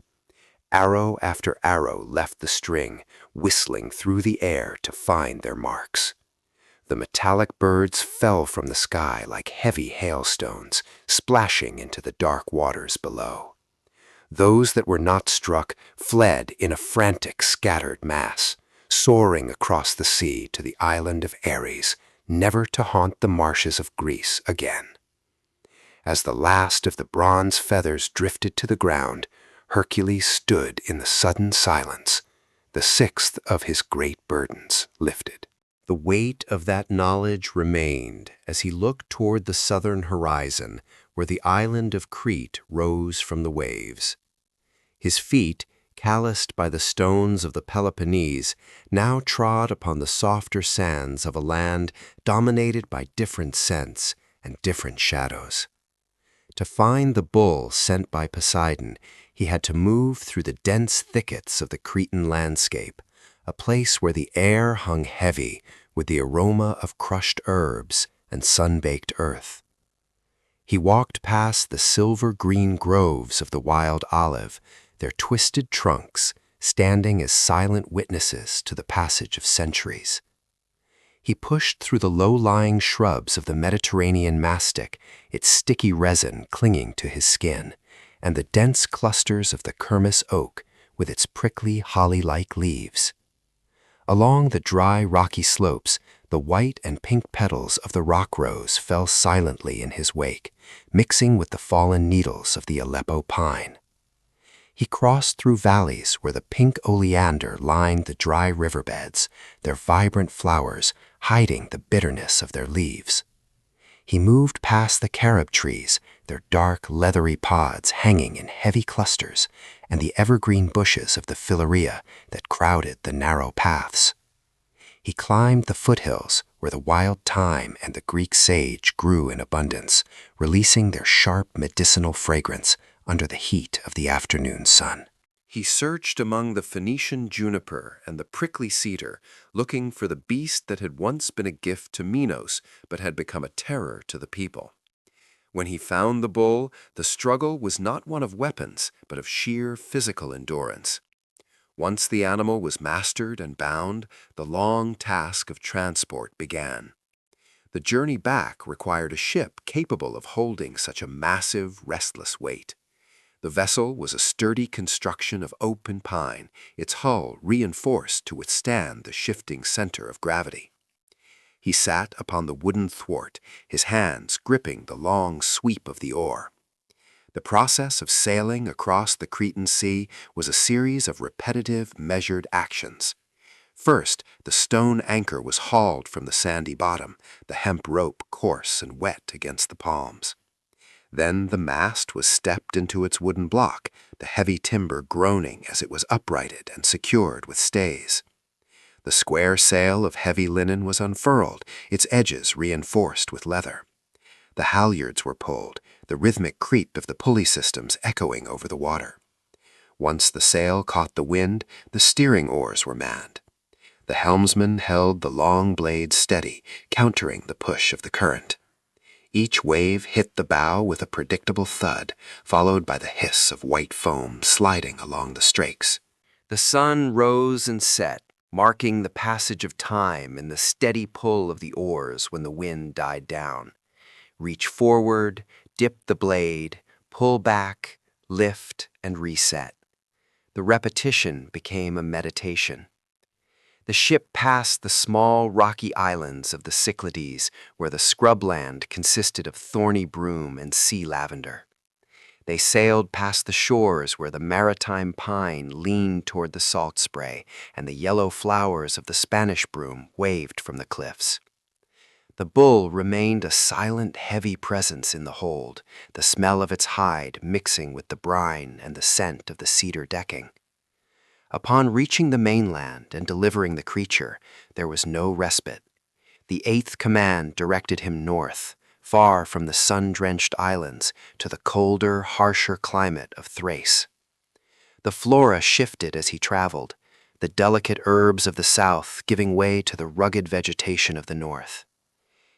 Arrow after arrow left the string, whistling through the air to find their marks. The metallic birds fell from the sky like heavy hailstones, splashing into the dark waters below. Those that were not struck fled in a frantic, scattered mass, soaring across the sea to the island of Ares, never to haunt the marshes of Greece again. As the last of the bronze feathers drifted to the ground, Hercules stood in the sudden silence, the sixth of his great burdens, lifted. The weight of that knowledge remained as he looked toward the southern horizon, where the island of Crete rose from the waves. His feet, calloused by the stones of the Peloponnese, now trod upon the softer sands of a land dominated by different scents and different shadows. To find the bull sent by Poseidon, he had to move through the dense thickets of the Cretan landscape, a place where the air hung heavy with the aroma of crushed herbs and sun-baked earth. He walked past the silver-green groves of the wild olive, their twisted trunks standing as silent witnesses to the passage of centuries. He pushed through the low-lying shrubs of the Mediterranean mastic, its sticky resin clinging to his skin, and the dense clusters of the kermes oak with its prickly holly-like leaves. Along the dry, rocky slopes, the white and pink petals of the rock rose fell silently in his wake, mixing with the fallen needles of the Aleppo pine. He crossed through valleys where the pink oleander lined the dry riverbeds, their vibrant flowers hiding the bitterness of their leaves. He moved past the carob trees, their dark, leathery pods hanging in heavy clusters, and the evergreen bushes of the philauria that crowded the narrow paths. He climbed the foothills where the wild thyme and the Greek sage grew in abundance, releasing their sharp medicinal fragrance under the heat of the afternoon sun. He searched among the Phoenician juniper and the prickly cedar, looking for the beast that had once been a gift to Minos but had become a terror to the people. When he found the bull, the struggle was not one of weapons, but of sheer physical endurance. Once the animal was mastered and bound, the long task of transport began. The journey back required a ship capable of holding such a massive, restless weight. The vessel was a sturdy construction of oak and pine, its hull reinforced to withstand the shifting center of gravity. He sat upon the wooden thwart, his hands gripping the long sweep of the oar. The process of sailing across the Cretan Sea was a series of repetitive, measured actions. First, the stone anchor was hauled from the sandy bottom, the hemp rope coarse and wet against the palms. Then the mast was stepped into its wooden block, the heavy timber groaning as it was uprighted and secured with stays. The square sail of heavy linen was unfurled, its edges reinforced with leather. The halyards were pulled, the rhythmic creak of the pulley systems echoing over the water. Once the sail caught the wind, the steering oars were manned. The helmsman held the long blades steady, countering the push of the current. Each wave hit the bow with a predictable thud, followed by the hiss of white foam sliding along the strakes. The sun rose and set, marking the passage of time in the steady pull of the oars when the wind died down. Reach forward, dip the blade, pull back, lift, and reset. The repetition became a meditation. The ship passed the small rocky islands of the Cyclades, where the scrubland consisted of thorny broom and sea lavender. They sailed past the shores where the maritime pine leaned toward the salt spray, and the yellow flowers of the Spanish broom waved from the cliffs. The bull remained a silent, heavy presence in the hold, the smell of its hide mixing with the brine and the scent of the cedar decking. Upon reaching the mainland and delivering the creature, there was no respite. The eighth command directed him north, far from the sun-drenched islands, to the colder, harsher climate of Thrace. The flora shifted as he traveled, the delicate herbs of the south giving way to the rugged vegetation of the north.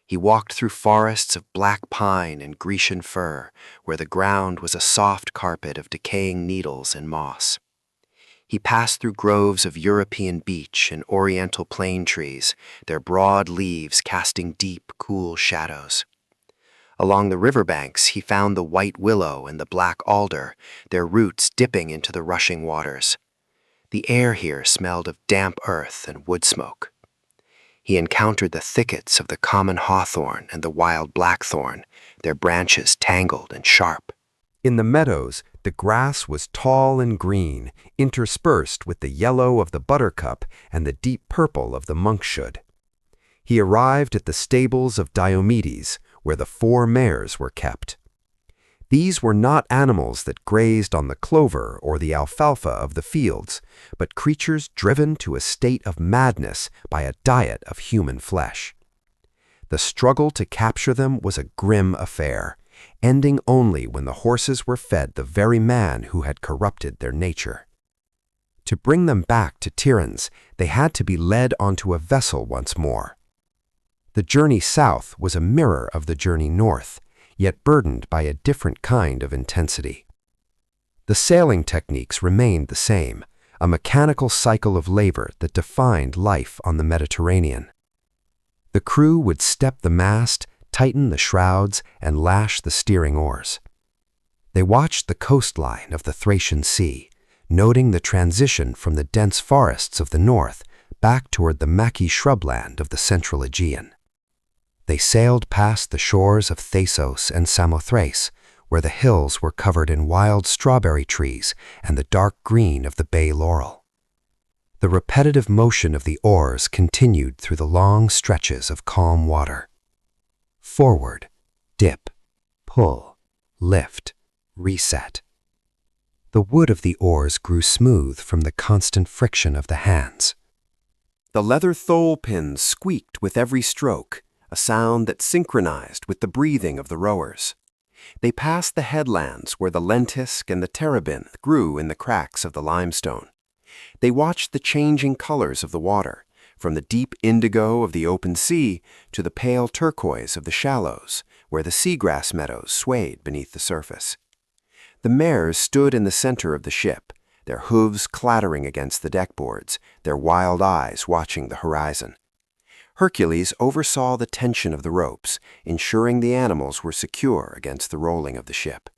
He walked through forests of black pine and Grecian fir, where the ground was a soft carpet of decaying needles and moss. He passed through groves of European beech and oriental plane trees, their broad leaves casting deep, cool shadows. Along the riverbanks, he found the white willow and the black alder, their roots dipping into the rushing waters. The air here smelled of damp earth and wood smoke. He encountered the thickets of the common hawthorn and the wild blackthorn, their branches tangled and sharp. In the meadows, the grass was tall and green, interspersed with the yellow of the buttercup and the deep purple of the monkshood. He arrived at the stables of Diomedes, where the 4 mares were kept. These were not animals that grazed on the clover or the alfalfa of the fields, but creatures driven to a state of madness by a diet of human flesh. The struggle to capture them was a grim affair, ending only when the horses were fed the very man who had corrupted their nature. To bring them back to Tiryns, they had to be led onto a vessel once more. The journey south was a mirror of the journey north, yet burdened by a different kind of intensity. The sailing techniques remained the same, a mechanical cycle of labor that defined life on the Mediterranean. The crew would step the mast, tighten the shrouds, and lash the steering oars. They watched the coastline of the Thracian Sea, noting the transition from the dense forests of the north back toward the maquis shrubland of the central Aegean. They sailed past the shores of Thasos and Samothrace, where the hills were covered in wild strawberry trees and the dark green of the bay laurel. The repetitive motion of the oars continued through the long stretches of calm water. Forward, dip, pull, lift, reset. The wood of the oars grew smooth from the constant friction of the hands. The leather thole pins squeaked with every stroke, a sound that synchronized with the breathing of the rowers. They passed the headlands where the lentisk and the terebinth grew in the cracks of the limestone. They watched the changing colors of the water, from the deep indigo of the open sea to the pale turquoise of the shallows, where the seagrass meadows swayed beneath the surface. The mares stood in the center of the ship, their hooves clattering against the deckboards, their wild eyes watching the horizon. Hercules oversaw the tension of the ropes, ensuring the animals were secure against the rolling of the ship.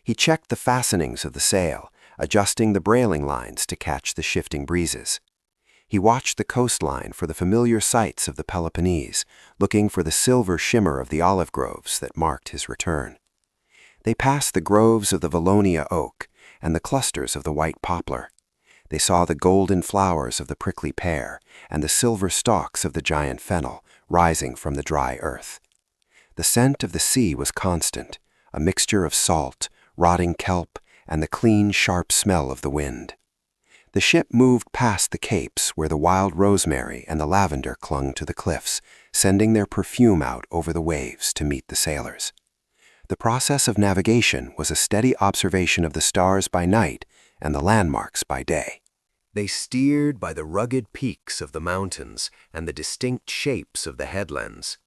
He checked the fastenings of the sail, adjusting the brailing lines to catch the shifting breezes. He watched the coastline for the familiar sights of the Peloponnese, looking for the silver shimmer of the olive groves that marked his return. They passed the groves of the Valonia oak and the clusters of the white poplar. They saw the golden flowers of the prickly pear and the silver stalks of the giant fennel rising from the dry earth. The scent of the sea was constant, a mixture of salt, rotting kelp, and the clean, sharp smell of the wind. The ship moved past the capes where the wild rosemary and the lavender clung to the cliffs, sending their perfume out over the waves to meet the sailors. The process of navigation was a steady observation of the stars by night and the landmarks by day. They steered by the rugged peaks of the mountains and the distinct shapes of the headlands.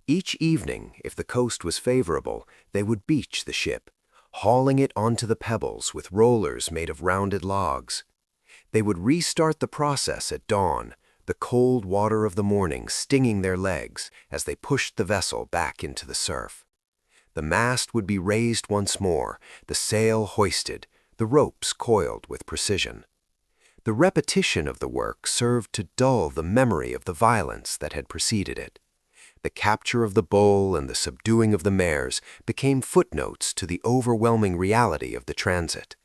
Each evening, if the coast was favorable, they would beach the ship, hauling it onto the pebbles with rollers made of rounded logs. They would restart the process at dawn, the cold water of the morning stinging their legs as they pushed the vessel back into the surf. The mast would be raised once more, the sail hoisted, the ropes coiled with precision. The repetition of the work served to dull the memory of the violence that had preceded it. The capture of the bull and the subduing of the mares became footnotes to the overwhelming reality of the transit.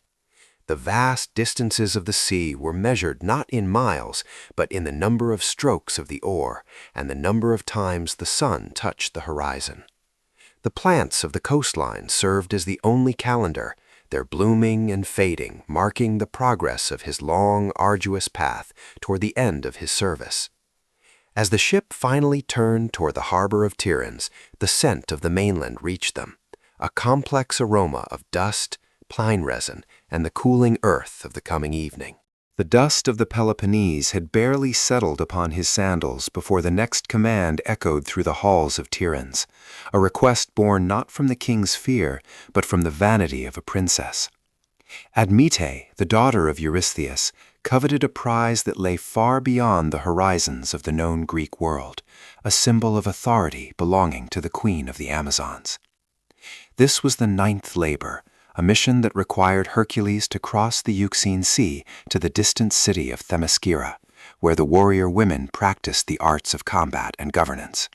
The vast distances of the sea were measured not in miles, but in the number of strokes of the oar and the number of times the sun touched the horizon. The plants of the coastline served as the only calendar, their blooming and fading marking the progress of his long, arduous path toward the end of his service. As the ship finally turned toward the harbor of Tiryns, the scent of the mainland reached them, a complex aroma of dust, pine resin, and the cooling earth of the coming evening. The dust of the Peloponnese had barely settled upon his sandals before the next command echoed through the halls of Tiryns, a request born not from the king's fear, but from the vanity of a princess. Admete, the daughter of Eurystheus, coveted a prize that lay far beyond the horizons of the known Greek world, a symbol of authority belonging to the queen of the Amazons. This was the 9th labor, a mission that required Hercules to cross the Euxine Sea to the distant city of Themyscira, where the warrior women practiced the arts of combat and governance.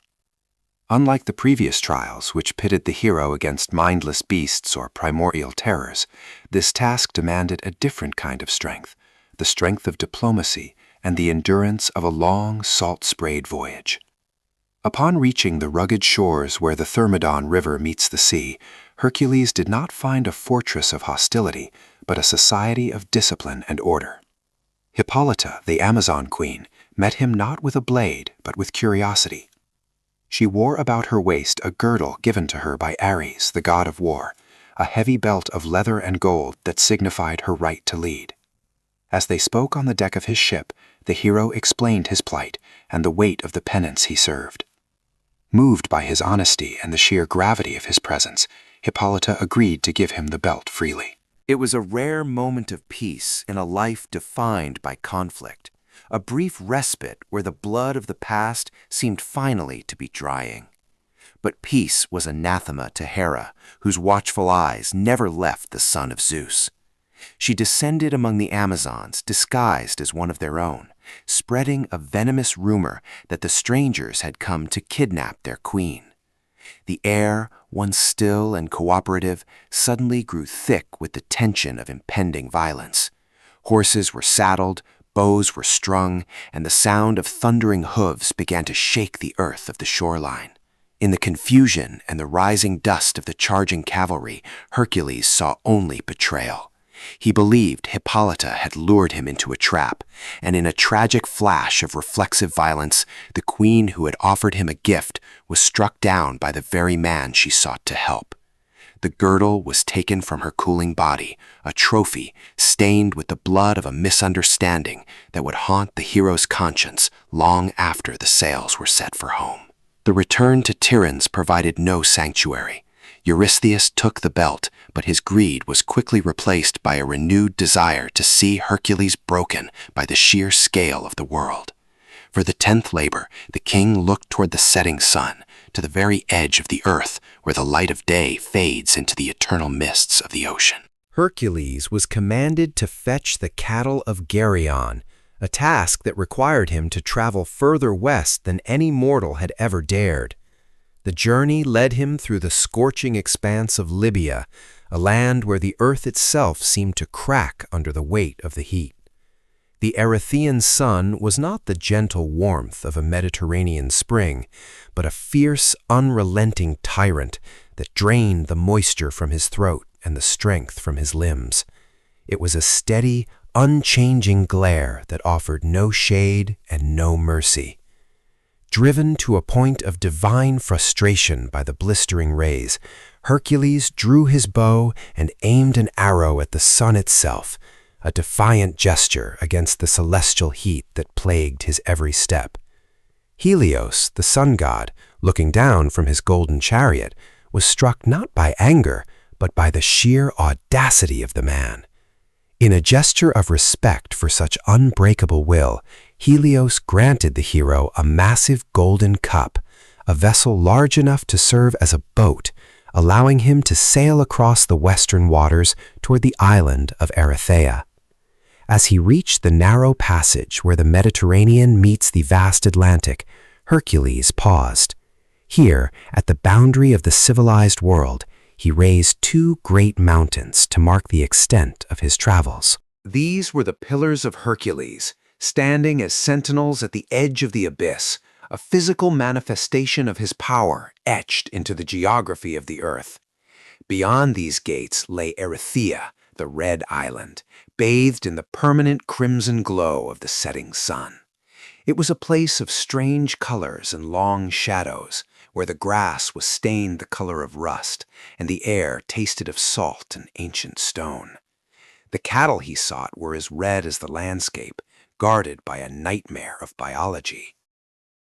Unlike the previous trials, which pitted the hero against mindless beasts or primordial terrors, this task demanded a different kind of strength, the strength of diplomacy and the endurance of a long, salt-sprayed voyage. Upon reaching the rugged shores where the Thermodon River meets the sea, Hercules did not find a fortress of hostility, but a society of discipline and order. Hippolyta, the Amazon queen, met him not with a blade, but with curiosity. She wore about her waist a girdle given to her by Ares, the god of war, a heavy belt of leather and gold that signified her right to lead. As they spoke on the deck of his ship, the hero explained his plight and the weight of the penance he served. Moved by his honesty and the sheer gravity of his presence, Hippolyta agreed to give him the belt freely. It was a rare moment of peace in a life defined by conflict, a brief respite where the blood of the past seemed finally to be drying. But peace was anathema to Hera, whose watchful eyes never left the son of Zeus. She descended among the Amazons, disguised as one of their own, spreading a venomous rumor that the strangers had come to kidnap their queen. The air, once still and cooperative, suddenly grew thick with the tension of impending violence. Horses were saddled, bows were strung, and the sound of thundering hooves began to shake the earth of the shoreline. In the confusion and the rising dust of the charging cavalry, Hercules saw only betrayal. He believed Hippolyta had lured him into a trap, and in a tragic flash of reflexive violence, the queen who had offered him a gift was struck down by the very man she sought to help. The girdle was taken from her cooling body, a trophy stained with the blood of a misunderstanding that would haunt the hero's conscience long after the sails were set for home. The return to Tiryns provided no sanctuary. Eurystheus took the belt, but his greed was quickly replaced by a renewed desire to see Hercules broken by the sheer scale of the world. For the 10th labor, the king looked toward the setting sun, to the very edge of the earth, where the light of day fades into the eternal mists of the ocean. Hercules was commanded to fetch the cattle of Geryon, a task that required him to travel further west than any mortal had ever dared. The journey led him through the scorching expanse of Libya, a land where the earth itself seemed to crack under the weight of the heat. The Erytheian sun was not the gentle warmth of a Mediterranean spring, but a fierce, unrelenting tyrant that drained the moisture from his throat and the strength from his limbs. It was a steady, unchanging glare that offered no shade and no mercy. Driven to a point of divine frustration by the blistering rays, Hercules drew his bow and aimed an arrow at the sun itself, a defiant gesture against the celestial heat that plagued his every step. Helios, the sun god, looking down from his golden chariot, was struck not by anger, but by the sheer audacity of the man. In a gesture of respect for such unbreakable will, Helios granted the hero a massive golden cup, a vessel large enough to serve as a boat, allowing him to sail across the western waters toward the island of Erythea. As he reached the narrow passage where the Mediterranean meets the vast Atlantic, Hercules paused. Here, at the boundary of the civilized world, he raised two great mountains to mark the extent of his travels. These were the Pillars of Hercules, standing as sentinels at the edge of the abyss, a physical manifestation of his power etched into the geography of the earth. Beyond these gates lay Erythea, the red island, bathed in the permanent crimson glow of the setting sun. It was a place of strange colors and long shadows, where the grass was stained the color of rust, and the air tasted of salt and ancient stone. The cattle he sought were as red as the landscape, guarded by a nightmare of biology.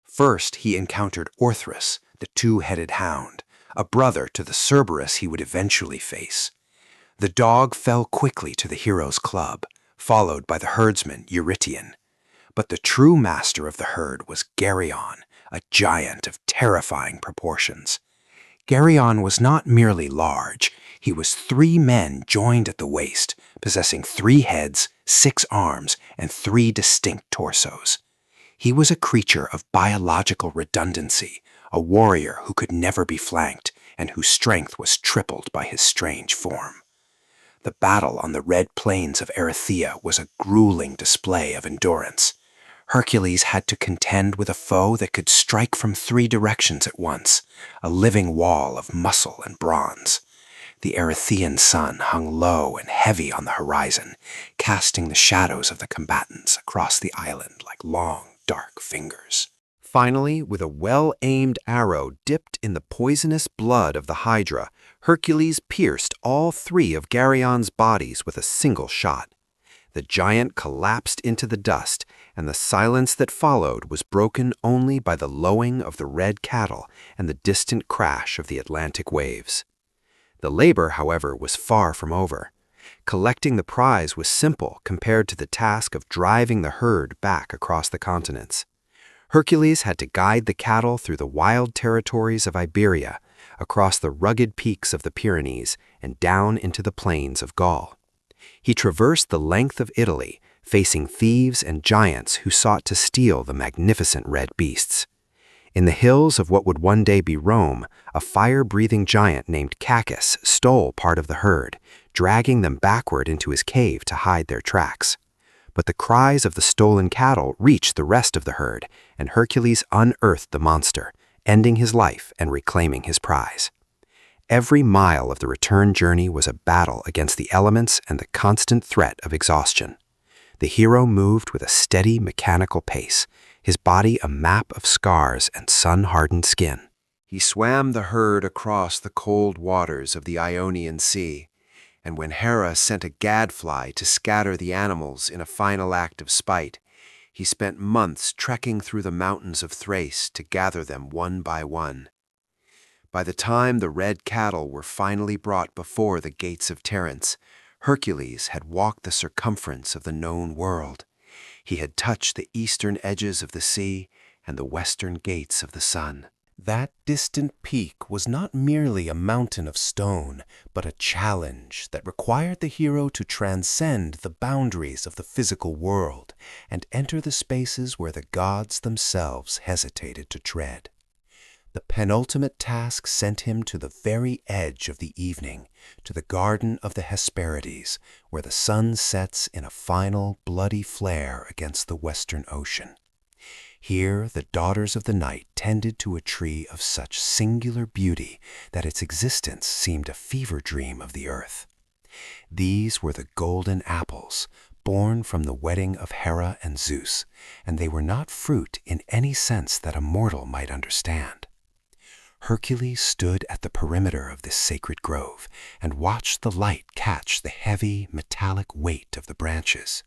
First he encountered Orthrus, the two-headed hound, a brother to the Cerberus he would eventually face. The dog fell quickly to the hero's club, followed by the herdsman Eurytion. But the true master of the herd was Geryon, a giant of terrifying proportions. Geryon was not merely large, he was 3 men joined at the waist, possessing 3 heads, 6 arms, and 3 distinct torsos. He was a creature of biological redundancy, a warrior who could never be flanked and whose strength was tripled by his strange form. The battle on the red plains of Erythea was a grueling display of endurance. Hercules had to contend with a foe that could strike from 3 directions at once, a living wall of muscle and bronze. The Erythean sun hung low and heavy on the horizon, casting the shadows of the combatants across the island like long, dark fingers. Finally, with a well-aimed arrow dipped in the poisonous blood of the Hydra, Hercules pierced all 3 of Gerion's bodies with a single shot. The giant collapsed into the dust, and the silence that followed was broken only by the lowing of the red cattle and the distant crash of the Atlantic waves. The labor, however, was far from over. Collecting the prize was simple compared to the task of driving the herd back across the continents. Hercules had to guide the cattle through the wild territories of Iberia, across the rugged peaks of the Pyrenees, and down into the plains of Gaul. He traversed the length of Italy, facing thieves and giants who sought to steal the magnificent red beasts. In the hills of what would one day be Rome, a fire-breathing giant named Cacus stole part of the herd, dragging them backward into his cave to hide their tracks. But the cries of the stolen cattle reached the rest of the herd, and Hercules unearthed the monster, ending his life and reclaiming his prize. Every mile of the return journey was a battle against the elements and the constant threat of exhaustion. The hero moved with a steady, mechanical pace, his body a map of scars and sun-hardened skin. He swam the herd across the cold waters of the Ionian Sea, and when Hera sent a gadfly to scatter the animals in a final act of spite, he spent months trekking through the mountains of Thrace to gather them one by one. By the time the red cattle were finally brought before the gates of Terence, Hercules had walked the circumference of the known world. He had touched the eastern edges of the sea and the western gates of the sun. That distant peak was not merely a mountain of stone, but a challenge that required the hero to transcend the boundaries of the physical world and enter the spaces where the gods themselves hesitated to tread. The penultimate task sent him to the very edge of the evening, to the Garden of the Hesperides, where the sun sets in a final bloody flare against the western ocean. Here the daughters of the night tended to a tree of such singular beauty that its existence seemed a fever dream of the earth. These were the golden apples, born from the wedding of Hera and Zeus, and they were not fruit in any sense that a mortal might understand. Hercules stood at the perimeter of this sacred grove and watched the light catch the heavy, metallic weight of the branches.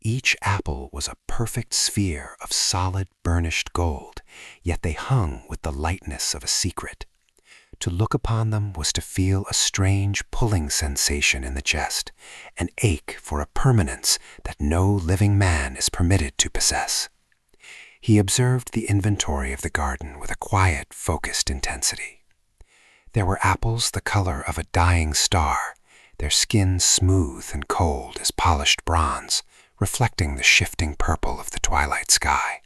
Each apple was a perfect sphere of solid, burnished gold, yet they hung with the lightness of a secret. To look upon them was to feel a strange pulling sensation in the chest, an ache for a permanence that no living man is permitted to possess. He observed the inventory of the garden with a quiet, focused intensity. There were apples the color of a dying star, their skin smooth and cold as polished bronze, reflecting the shifting purple of the twilight sky.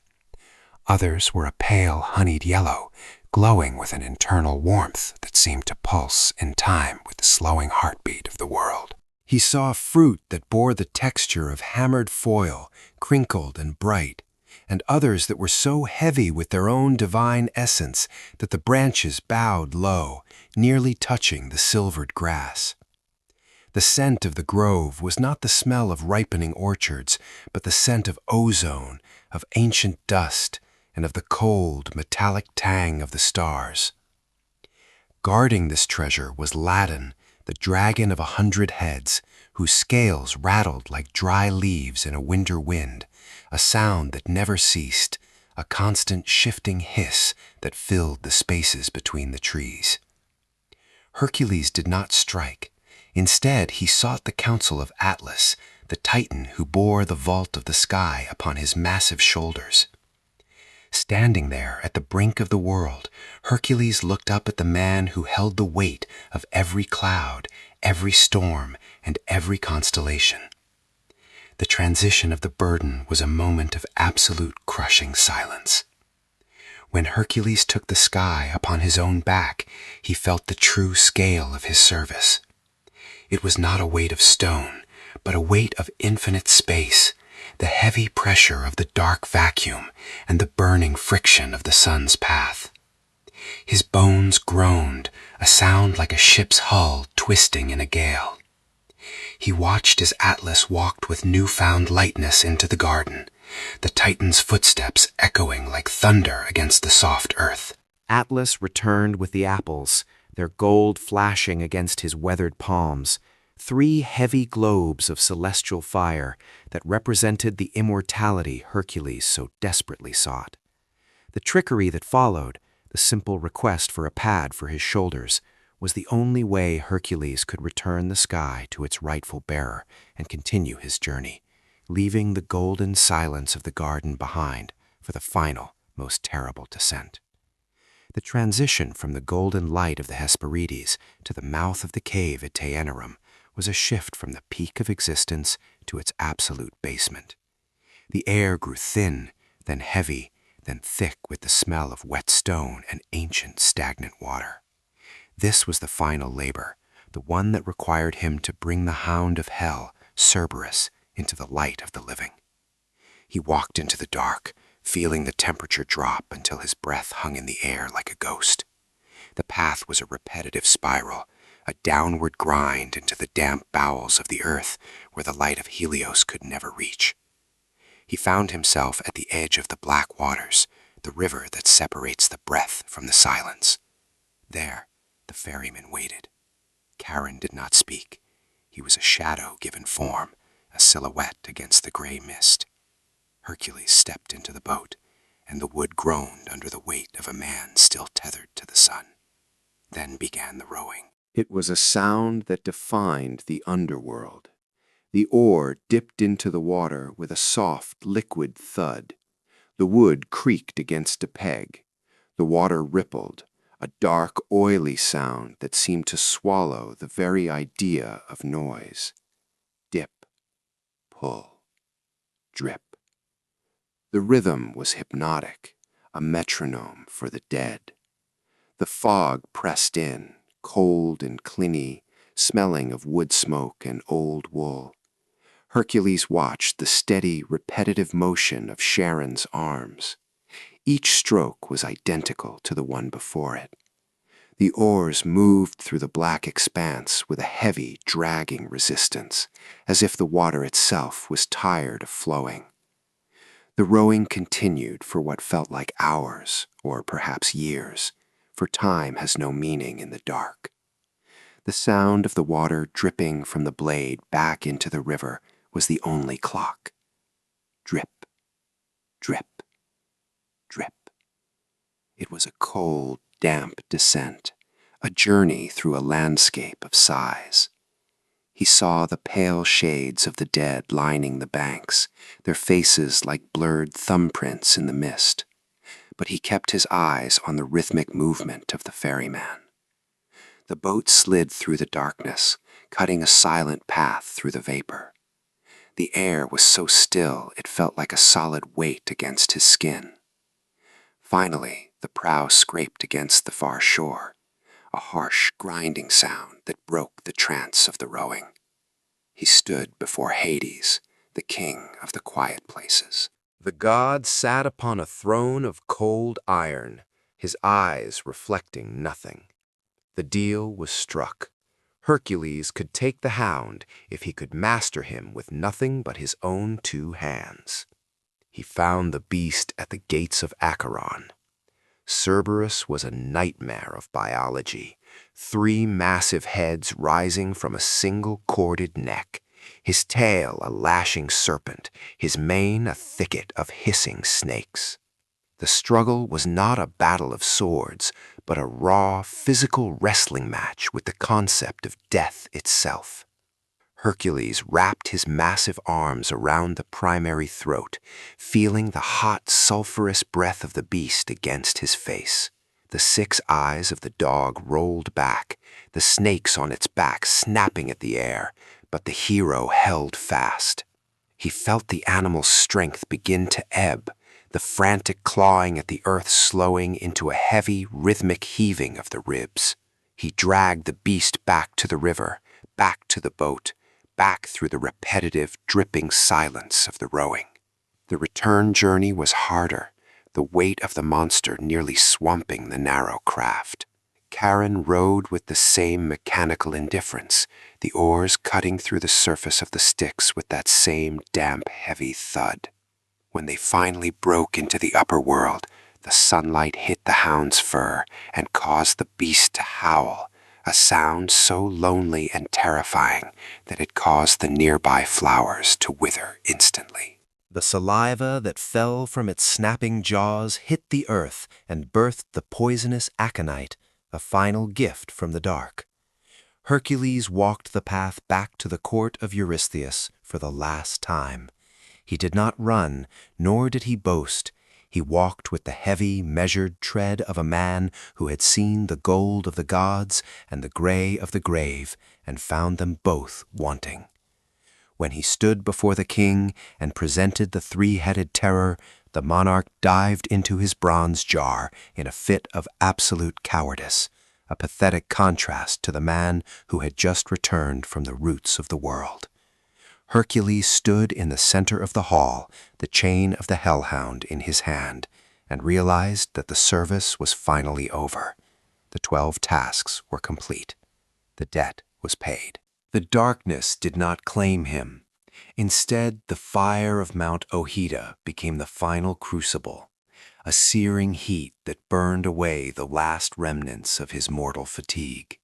Others were a pale, honeyed yellow, glowing with an internal warmth that seemed to pulse in time with the slowing heartbeat of the world. He saw fruit that bore the texture of hammered foil, crinkled and bright, and others that were so heavy with their own divine essence that the branches bowed low, nearly touching the silvered grass. The scent of the grove was not the smell of ripening orchards, but the scent of ozone, of ancient dust, and of the cold, metallic tang of the stars. Guarding this treasure was Ladon, the dragon of 100 heads, whose scales rattled like dry leaves in a winter wind, a sound that never ceased, a constant shifting hiss that filled the spaces between the trees. Hercules did not strike. Instead, he sought the counsel of Atlas, the Titan who bore the vault of the sky upon his massive shoulders. Standing there at the brink of the world, Hercules looked up at the man who held the weight of every cloud, every storm, and every constellation. The transition of the burden was a moment of absolute crushing silence. When Hercules took the sky upon his own back, he felt the true scale of his service. It was not a weight of stone, but a weight of infinite space, the heavy pressure of the dark vacuum and the burning friction of the sun's path. His bones groaned, a sound like a ship's hull twisting in a gale. He watched as Atlas walked with newfound lightness into the garden, the Titan's footsteps echoing like thunder against the soft earth. Atlas returned with the apples, their gold flashing against his weathered palms, 3 heavy globes of celestial fire that represented the immortality Hercules so desperately sought. The trickery that followed, the simple request for a pad for his shoulders, was the only way Hercules could return the sky to its rightful bearer and continue his journey, leaving the golden silence of the garden behind for the final, most terrible descent. The transition from the golden light of the Hesperides to the mouth of the cave at Taenarum was a shift from the peak of existence to its absolute basement. The air grew thin, then heavy, then thick with the smell of wet stone and ancient stagnant water. This was the final labor, the one that required him to bring the hound of hell, Cerberus, into the light of the living. He walked into the dark, feeling the temperature drop until his breath hung in the air like a ghost. The path was a repetitive spiral, a downward grind into the damp bowels of the earth where the light of Helios could never reach. He found himself at the edge of the black waters, the river that separates the breath from the silence. There, the ferryman waited. Charon did not speak. He was a shadow given form, a silhouette against the gray mist. Hercules stepped into the boat, and the wood groaned under the weight of a man still tethered to the sun. Then began the rowing. It was a sound that defined the underworld. The oar dipped into the water with a soft, liquid thud. The wood creaked against a peg. The water rippled, a dark, oily sound that seemed to swallow the very idea of noise. Dip, pull, drip. The rhythm was hypnotic, a metronome for the dead. The fog pressed in, cold and clingy, smelling of wood smoke and old wool. Hercules watched the steady, repetitive motion of Charon's arms. Each stroke was identical to the one before it. The oars moved through the black expanse with a heavy, dragging resistance, as if the water itself was tired of flowing. The rowing continued for what felt like hours, or perhaps years, for time has no meaning in the dark. The sound of the water dripping from the blade back into the river was the only clock. Drip, drip, drip. It was a cold, damp descent, a journey through a landscape of sighs. He saw the pale shades of the dead lining the banks, their faces like blurred thumbprints in the mist. But he kept his eyes on the rhythmic movement of the ferryman. The boat slid through the darkness, cutting a silent path through the vapor. The air was so still it felt like a solid weight against his skin. Finally, the prow scraped against the far shore, a harsh, grinding sound that broke the trance of the rowing. He stood before Hades, the king of the quiet places. The god sat upon a throne of cold iron, his eyes reflecting nothing. The deal was struck. Hercules could take the hound if he could master him with nothing but his own 2 hands. He found the beast at the gates of Acheron. Cerberus was a nightmare of biology, 3 massive heads rising from a single corded neck, his tail a lashing serpent, his mane a thicket of hissing snakes. The struggle was not a battle of swords, but a raw, physical wrestling match with the concept of death itself. Hercules wrapped his massive arms around the primary throat, feeling the hot, sulphurous breath of the beast against his face. The 6 eyes of the dog rolled back, the snakes on its back snapping at the air, but the hero held fast. He felt the animal's strength begin to ebb, the frantic clawing at the earth slowing into a heavy, rhythmic heaving of the ribs. He dragged the beast back to the river, back to the boat, back through the repetitive, dripping silence of the rowing. The return journey was harder, the weight of the monster nearly swamping the narrow craft. Karen rowed with the same mechanical indifference, the oars cutting through the surface of the sticks with that same damp, heavy thud. When they finally broke into the upper world, the sunlight hit the hound's fur and caused the beast to howl, a sound so lonely and terrifying that it caused the nearby flowers to wither instantly. The saliva that fell from its snapping jaws hit the earth and birthed the poisonous aconite, a final gift from the dark. Hercules walked the path back to the court of Eurystheus for the last time. He did not run, nor did he boast. He walked with the heavy, measured tread of a man who had seen the gold of the gods and the gray of the grave, and found them both wanting. When he stood before the king and presented the three-headed terror, the monarch dived into his bronze jar in a fit of absolute cowardice, a pathetic contrast to the man who had just returned from the roots of the world. Hercules stood in the center of the hall, the chain of the hellhound in his hand, and realized that the service was finally over. The 12 tasks were complete. The debt was paid. The darkness did not claim him. Instead, the fire of Mount Ohida became the final crucible, a searing heat that burned away the last remnants of his mortal fatigue.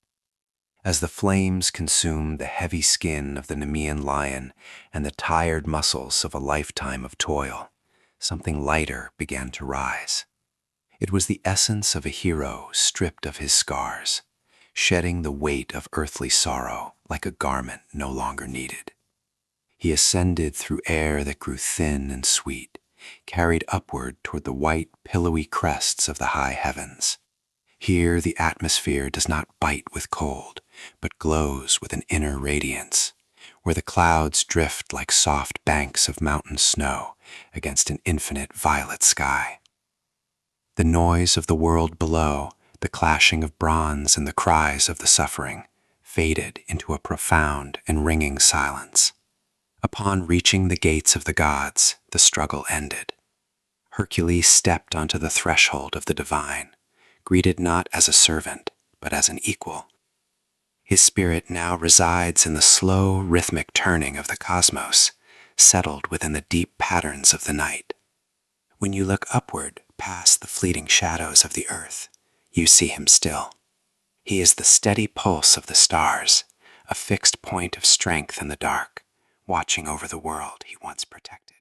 As the flames consumed the heavy skin of the Nemean lion and the tired muscles of a lifetime of toil, something lighter began to rise. It was the essence of a hero stripped of his scars, shedding the weight of earthly sorrow like a garment no longer needed. He ascended through air that grew thin and sweet, carried upward toward the white, pillowy crests of the high heavens. Here the atmosphere does not bite with cold, but glows with an inner radiance, where the clouds drift like soft banks of mountain snow against an infinite violet sky. The noise of the world below, the clashing of bronze and the cries of the suffering, faded into a profound and ringing silence. Upon reaching the gates of the gods, the struggle ended. Hercules stepped onto the threshold of the divine, greeted not as a servant, but as an equal. His spirit now resides in the slow, rhythmic turning of the cosmos, settled within the deep patterns of the night. When you look upward past the fleeting shadows of the earth, you see him still. He is the steady pulse of the stars, a fixed point of strength in the dark, watching over the world he once protected.